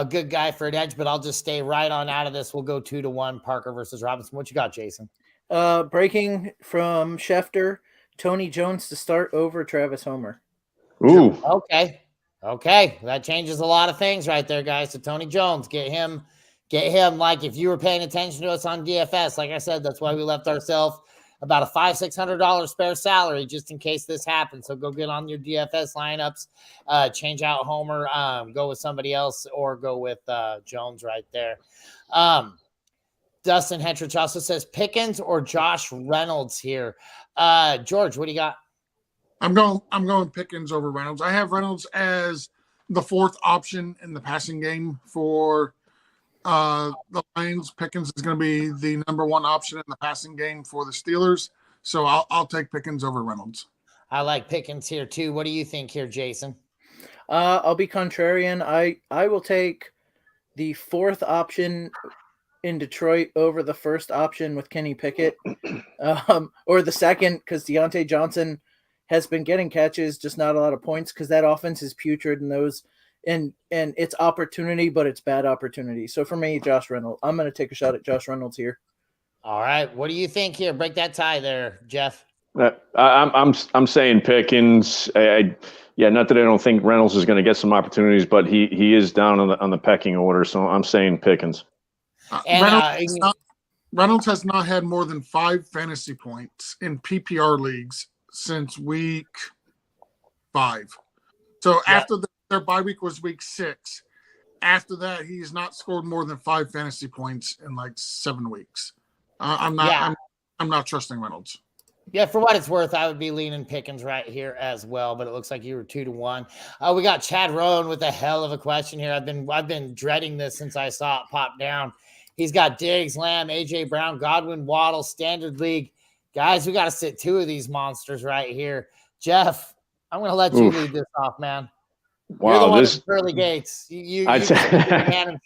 good guy for an edge, but I'll just stay right on out of this. We'll go 2-1 Parker versus Robinson. What you got, Jason? Breaking from Schefter, Tony Jones to start over Travis Homer. Ooh. Okay. That changes a lot of things right there, guys. So Tony Jones, get him. Like if you were paying attention to us on DFS, like I said, that's why we left ourselves about a $500-600 spare salary just in case this happens. So go get on your DFS lineups, change out Homer, go with somebody else, or go with Jones right there. Dustin Hetrich also says Pickens or Josh Reynolds here. George, what do you got? I'm going Pickens over Reynolds. I have Reynolds as the 4th option in the passing game for the Lions. Pickens is going to be the number 1 option in the passing game for the Steelers. So I'll take Pickens over Reynolds. I like Pickens here too. What do you think here, Jason? I'll be contrarian. I will take the 4th option in Detroit over the 1st option with Kenny Pickett, or the 2nd, because Deontay Johnson has been getting catches, just not a lot of points, because that offense is putrid in those, and it's opportunity, but it's bad opportunity. So for me, Josh Reynolds. I'm going to take a shot at Josh Reynolds here. All right, what do you think here? Break that tie there, Jeff. I'm saying Pickens. Not that I don't think Reynolds is going to get some opportunities, but he is down on the pecking order. So I'm saying Pickens. Reynolds has not had more than 5 fantasy points in PPR leagues since week 5. So after their bye week was week 6. After that, he's not scored more than 5 fantasy points in like 7 weeks. I'm not trusting Reynolds. Yeah, for what it's worth, I would be leaning Pickens right here as well, but it looks like you were 2-1. We got Chad Rowan with a hell of a question here. I've been dreading this since I saw it pop down. He's got Diggs, Lamb, AJ Brown, Godwin, Waddle, Standard League. Guys, we got to sit 2 of these monsters right here. Jeff, I'm going to let you lead this off, man. Wow, you're the one with Pearly Gates. You the man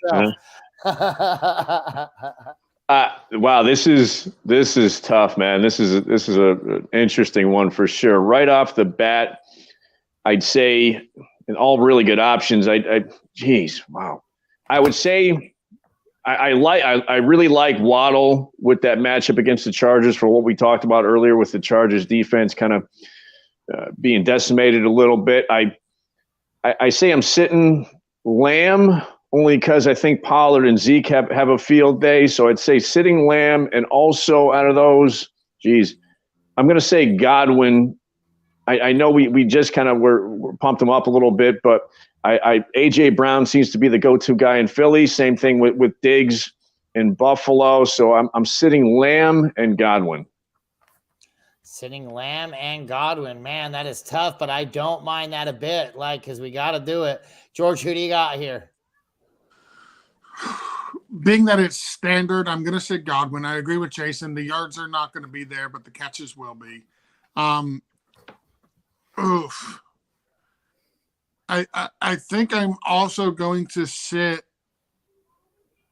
himself. Wow, this is tough, man. This is an interesting one for sure. Right off the bat, I'd say, and all really good options. Geez, wow. I would say I really like Waddle with that matchup against the Chargers for what we talked about earlier with the Chargers defense kind of being decimated a little bit. I say I'm sitting Lamb only because I think Pollard and Zeke have a field day. So I'd say sitting Lamb, and also out of those, geez, I'm going to say Godwin. I know we just kind of were pumped him up a little bit, but AJ Brown seems to be the go-to guy in Philly. Same thing with Diggs in Buffalo. So I'm sitting Lamb and Godwin. Sitting Lamb and Godwin, man, that is tough, but I don't mind that a bit, because we got to do it. George, who do you got here? Being that it's standard, I'm going to say Godwin. I agree with Jason. The yards are not going to be there, but the catches will be. I think I'm also going to sit.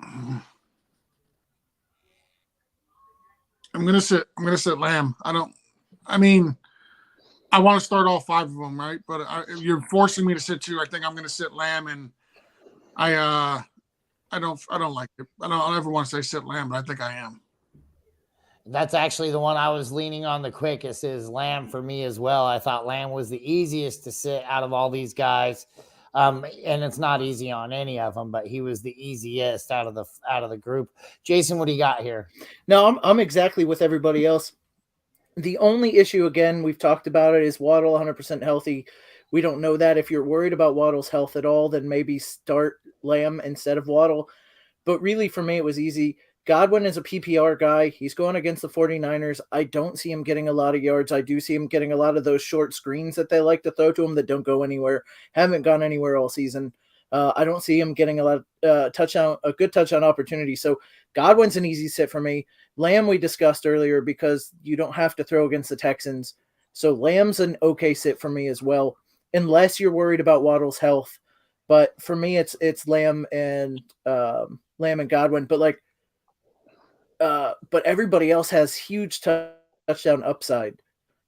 I'm going to sit Lamb. I want to start all 5 of them, right? But you're forcing me to sit 2. I think I'm going to sit Lamb, and I don't like it. I don't ever want to say sit Lamb, but I think I am. That's actually the one I was leaning on the quickest, is Lamb for me as well. I thought Lamb was the easiest to sit out of all these guys. And it's not easy on any of them, but he was the easiest out of the group. Jason, what do you got here? No, I'm exactly with everybody else. The only issue, again, we've talked about it, is Waddle 100% healthy. We don't know that. If you're worried about Waddle's health at all, then maybe start Lamb instead of Waddle. But really, for me, it was easy. Godwin is a PPR guy. He's going against the 49ers. I don't see him getting a lot of yards. I do see him getting a lot of those short screens that they like to throw to him that don't go anywhere, haven't gone anywhere all season. I don't see him getting a lot of a good touchdown opportunity. So Godwin's an easy sit for me. Lamb we discussed earlier because you don't have to throw against the Texans. So Lamb's an okay sit for me as well, unless you're worried about Waddle's health. But for me, it's Lamb and Godwin. But everybody else has huge touchdown upside.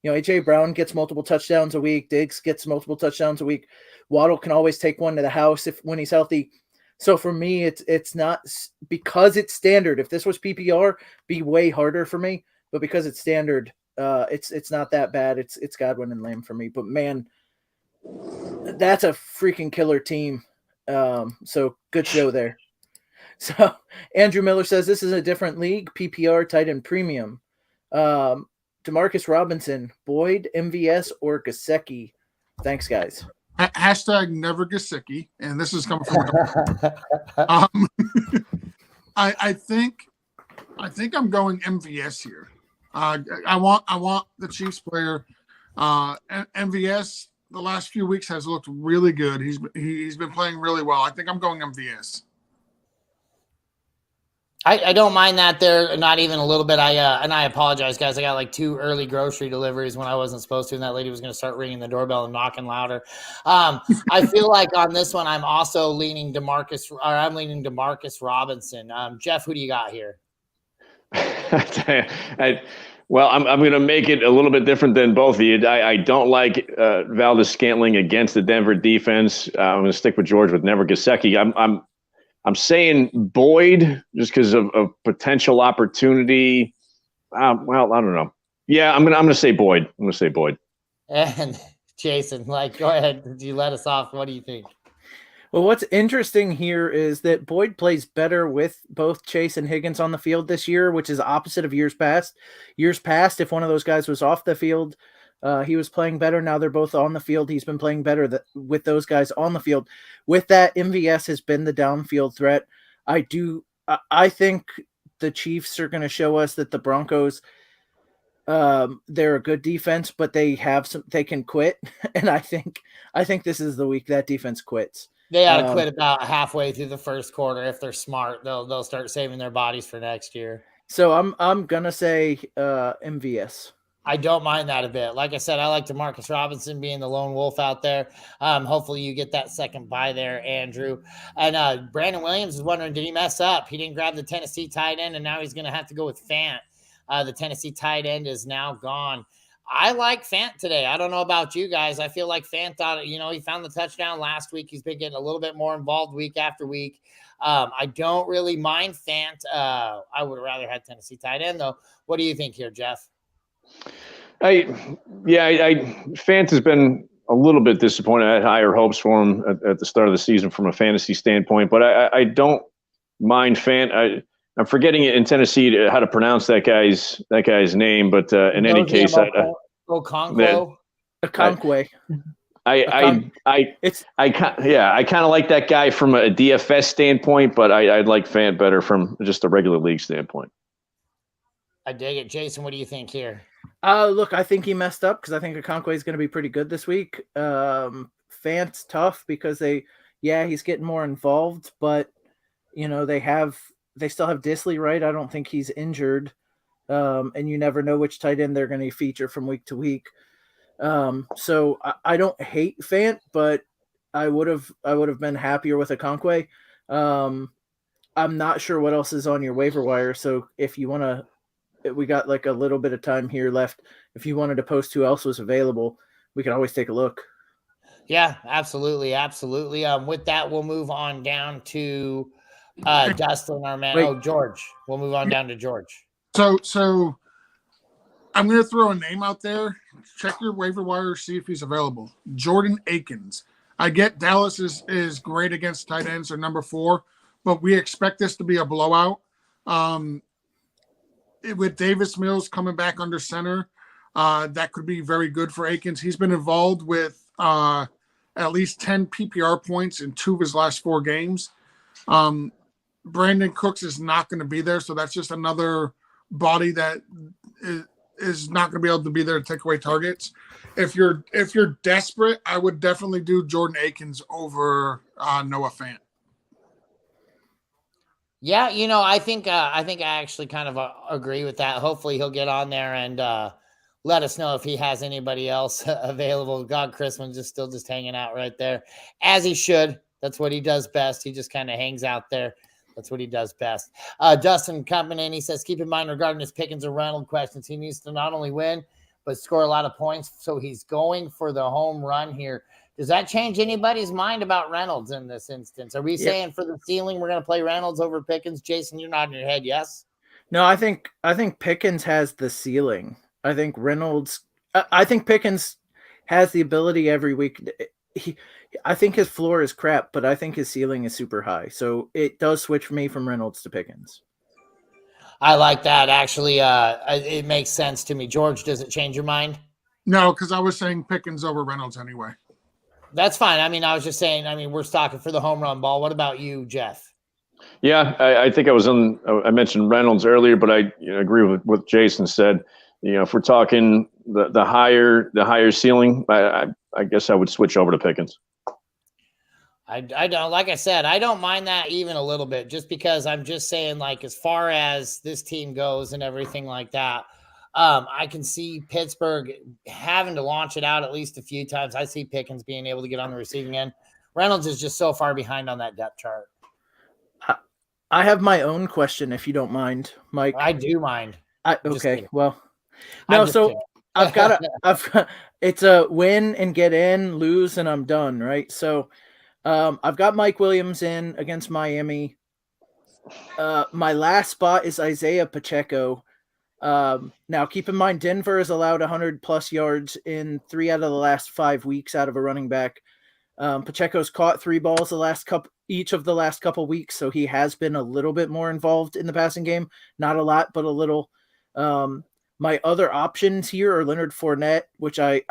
AJ Brown gets multiple touchdowns a week. Diggs gets multiple touchdowns a week. Waddle can always take one to the house when he's healthy. So for me, it's not, because it's standard. If this was PPR, be way harder for me. But because it's standard, it's not that bad. It's Godwin and Lamb for me. But man, that's a freaking killer team. So good show there. So Andrew Miller says this is a different league, PPR, tight end premium. Demarcus Robinson, Boyd, MVS, or Gesicki. Thanks, guys. Hashtag never Gesicki, and this is coming from. I think I'm going MVS here. I want the Chiefs player. MVS the last few weeks has looked really good. He's been playing really well. I think I'm going MVS. I don't mind that there, not even a little bit. And I apologize, guys. I got 2 early grocery deliveries when I wasn't supposed to, and that lady was going to start ringing the doorbell and knocking louder. I feel like on this one, I'm also leaning Demarcus Robinson. Jeff, who do you got here? Well, I'm going to make it a little bit different than both of you. I don't like Valdes-Scantling against the Denver defense. I'm going to stick with George with never Gesicki. I'm saying Boyd just because of potential opportunity. Well, I don't know. Yeah, I'm gonna say Boyd. I'm gonna say Boyd. And Jason, go ahead. You let us off. What do you think? Well, what's interesting here is that Boyd plays better with both Chase and Higgins on the field this year, which is opposite of years past. Years past, if one of those guys was off the field, he was playing better. Now they're both on the field. He's been playing better with those guys on the field. With that, MVS has been the downfield threat. I think the Chiefs are going to show us that the Broncos, they're a good defense, but they can quit. And I think this is the week that defense quits. They ought to quit about halfway through the first quarter. If they're smart, they'll start saving their bodies for next year. So I'm gonna say MVS. I don't mind that a bit. Like I said, I like Demarcus Robinson being the lone wolf out there. Hopefully you get that second bye there, Andrew. And Brandon Williams is wondering, did he mess up? He didn't grab the Tennessee tight end, and now he's going to have to go with Fant. The Tennessee tight end is now gone. I like Fant today. I don't know about you guys. I feel like Fant thought, he found the touchdown last week. He's been getting a little bit more involved week after week. I don't really mind Fant. I would rather have Tennessee tight end, though. What do you think here, Jeff? Fant has been a little bit disappointed. I had higher hopes for him at the start of the season from a fantasy standpoint, but I don't mind Fant. I'm forgetting in Tennessee how to pronounce that guy's name, but in any case, Okonkwo. Okonkwo. I kind of like that guy from a DFS standpoint, but I'd like Fant better from just a regular league standpoint. I dig it. Jason, what do you think here? Look, I think he messed up because I think Okonkwo is going to be pretty good this week. Fant's tough because he's getting more involved, but they still have Disley, right? I don't think he's injured. And you never know which tight end they're going to feature from week to week. So I don't hate Fant, but I would have been happier with Okonkwo. I'm not sure what else is on your waiver wire. So if you want to, we got like a little bit of time here left. If you wanted to post who else was available, we can always take a look. Yeah, absolutely. Absolutely. With that, we'll move on down to Dustin, our man. Wait. George. We'll move on down to George. So I'm going to throw a name out there. Check your waiver wire, see if he's available. Jordan Akins. I get Dallas is great against tight ends or number 4, but we expect this to be a blowout. With Davis Mills coming back under center, that could be very good for Akins. He's been involved with at least 10 PPR points in 2 of his last 4 games. Brandon Cooks is not going to be there, so that's just another body that is not going to be able to be there to take away targets. If you're desperate, I would definitely do Jordan Akins over Noah Fant. Yeah, I think I actually kind of agree with that. Hopefully he'll get on there and let us know if he has anybody else available. God, Chrisman still hanging out right there, as he should. That's what he does best. He just kind of hangs out there. That's what he does best. Dustin coming in, he says, keep in mind regarding his Pickens or Reynolds questions, he needs to not only win, but score a lot of points. So he's going for the home run here. Does that change anybody's mind about Reynolds in this instance? Are we saying for the ceiling we're going to play Reynolds over Pickens? Jason, you're nodding your head, yes? No, I think Pickens has the ceiling. I think Pickens has the ability every week. I think his floor is crap, but I think his ceiling is super high. So it does switch for me from Reynolds to Pickens. I like that. Actually, it makes sense to me. George, does it change your mind? No, because I was saying Pickens over Reynolds anyway. That's fine. I mean, I was just saying, we're stocking for the home run ball. What about you, Jeff? Yeah, I think I mentioned Reynolds earlier, but I agree with what Jason said. If we're talking the higher ceiling, I guess I would switch over to Pickens. I don't, like I said, I don't mind that even a little bit, just because I'm just saying, like, as far as this team goes and everything like that, I can see Pittsburgh having to launch it out at least a few times. I see Pickens being able to get on the receiving end. Reynolds is just so far behind on that depth chart. I have my own question, if you don't mind, Mike. I do mind. Okay, well, no, so it's a win and get in, lose, and I'm done, right? So I've got Mike Williams in against Miami. My last spot is Isaiah Pacheco. Now, keep in mind, Denver has allowed 100-plus yards in 3 out of the last 5 weeks out of a running back. Pacheco's caught 3 balls each of the last couple weeks, so he has been a little bit more involved in the passing game. Not a lot, but a little. My other options here are Leonard Fournette, which I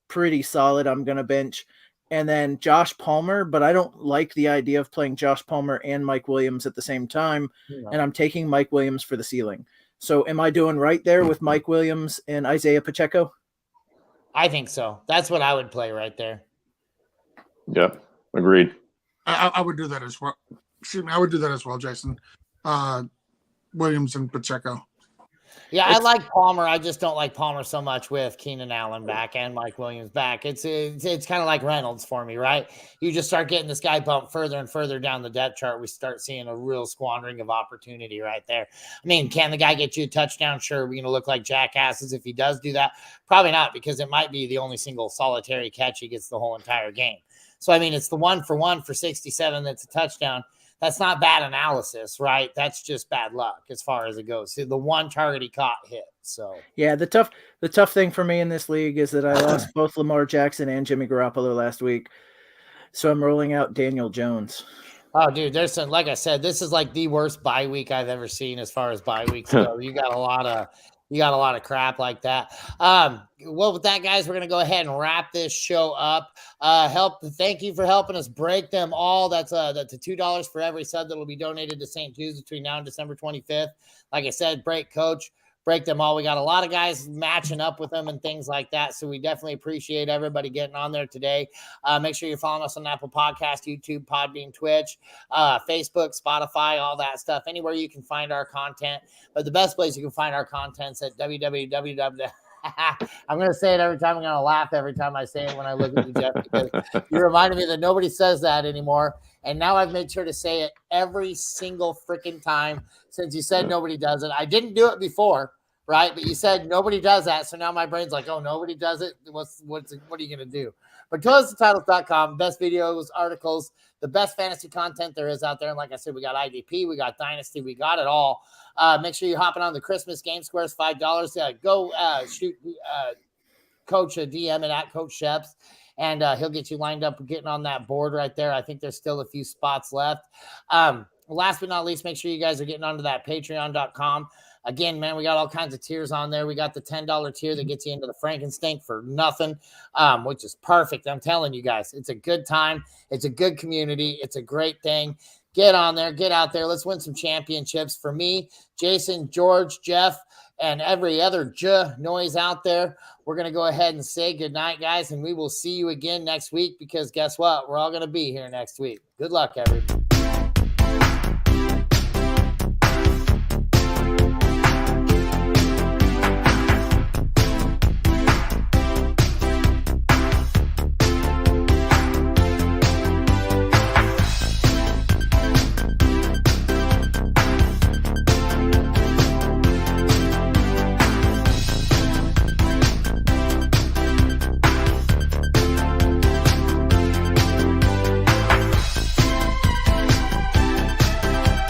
pretty solid. I'm going to bench. And then Josh Palmer, but I don't like the idea of playing Josh Palmer and Mike Williams at the same time, and I'm taking Mike Williams for the ceiling. So am I doing right there with Mike Williams and Isaiah Pacheco? I think so. That's what I would play right there. Yeah, agreed. I would do that as well. Excuse me, I would do that as well, Jason. Williams and Pacheco. Yeah, I like Palmer. I just don't like Palmer so much with Keenan Allen back and Mike Williams back. It's kind of like Reynolds for me, right? You just start getting this guy bumped further and further down the depth chart. We start seeing a real squandering of opportunity right there. I mean, can the guy get you a touchdown? Sure, we're going to look like jackasses if he does do that. Probably not, because it might be the only single solitary catch he gets the whole entire game. So, I mean, it's the 1-for-1 for 67 that's a touchdown. That's not bad analysis, right? That's just bad luck as far as it goes. So the one target he caught hit. So yeah, the tough thing for me in this league is that I lost both Lamar Jackson and Jimmy Garoppolo last week, so I'm rolling out Daniel Jones. Oh, dude, there's some, like I said, this is like the worst bye week I've ever seen as far as bye weeks go. You got a lot of crap like that. Well, with that, guys, we're going to go ahead and wrap this show up. Thank you for helping us break them all. That's $2 for every sub that will be donated to St. Jude's between now and December 25th. Like I said, break them all. We got a lot of guys matching up with them and things like that. So we definitely appreciate everybody getting on there today. Make sure you're following us on Apple Podcast, YouTube, Podbean, Twitch, Facebook, Spotify, all that stuff. Anywhere you can find our content. But the best place you can find our content is at www. I'm going to say it every time. I'm going to laugh every time I say it when I look at you, Jeff, because you reminded me that nobody says that anymore. And now I've made sure to say it every single freaking time since you said nobody does it. I didn't do it before, right? But you said nobody does that. So now my brain's like, oh, nobody does it. What are you going to do? But titles.com, best videos, articles, the best fantasy content there is out there. And like I said, we got IDP, we got Dynasty, we got it all. Make sure you're hopping on the Christmas Game Squares, $5. Go shoot Coach a DM and at Coach Sheps, and he'll get you lined up getting on that board right there. I think there's still a few spots left. Last but not least, make sure you guys are getting onto that patreon.com. Again, man, we got all kinds of tiers on there. We got the $10 tier that gets you into the Frankenstink for nothing, which is perfect. I'm telling you guys, it's a good time. It's a good community. It's a great thing. Get on there, get out there. Let's win some championships. For me, Jason, George, Jeff, and every other noise out there, we're going to go ahead and say goodnight, guys, and we will see you again next week, because guess what? We're all going to be here next week. Good luck, everybody.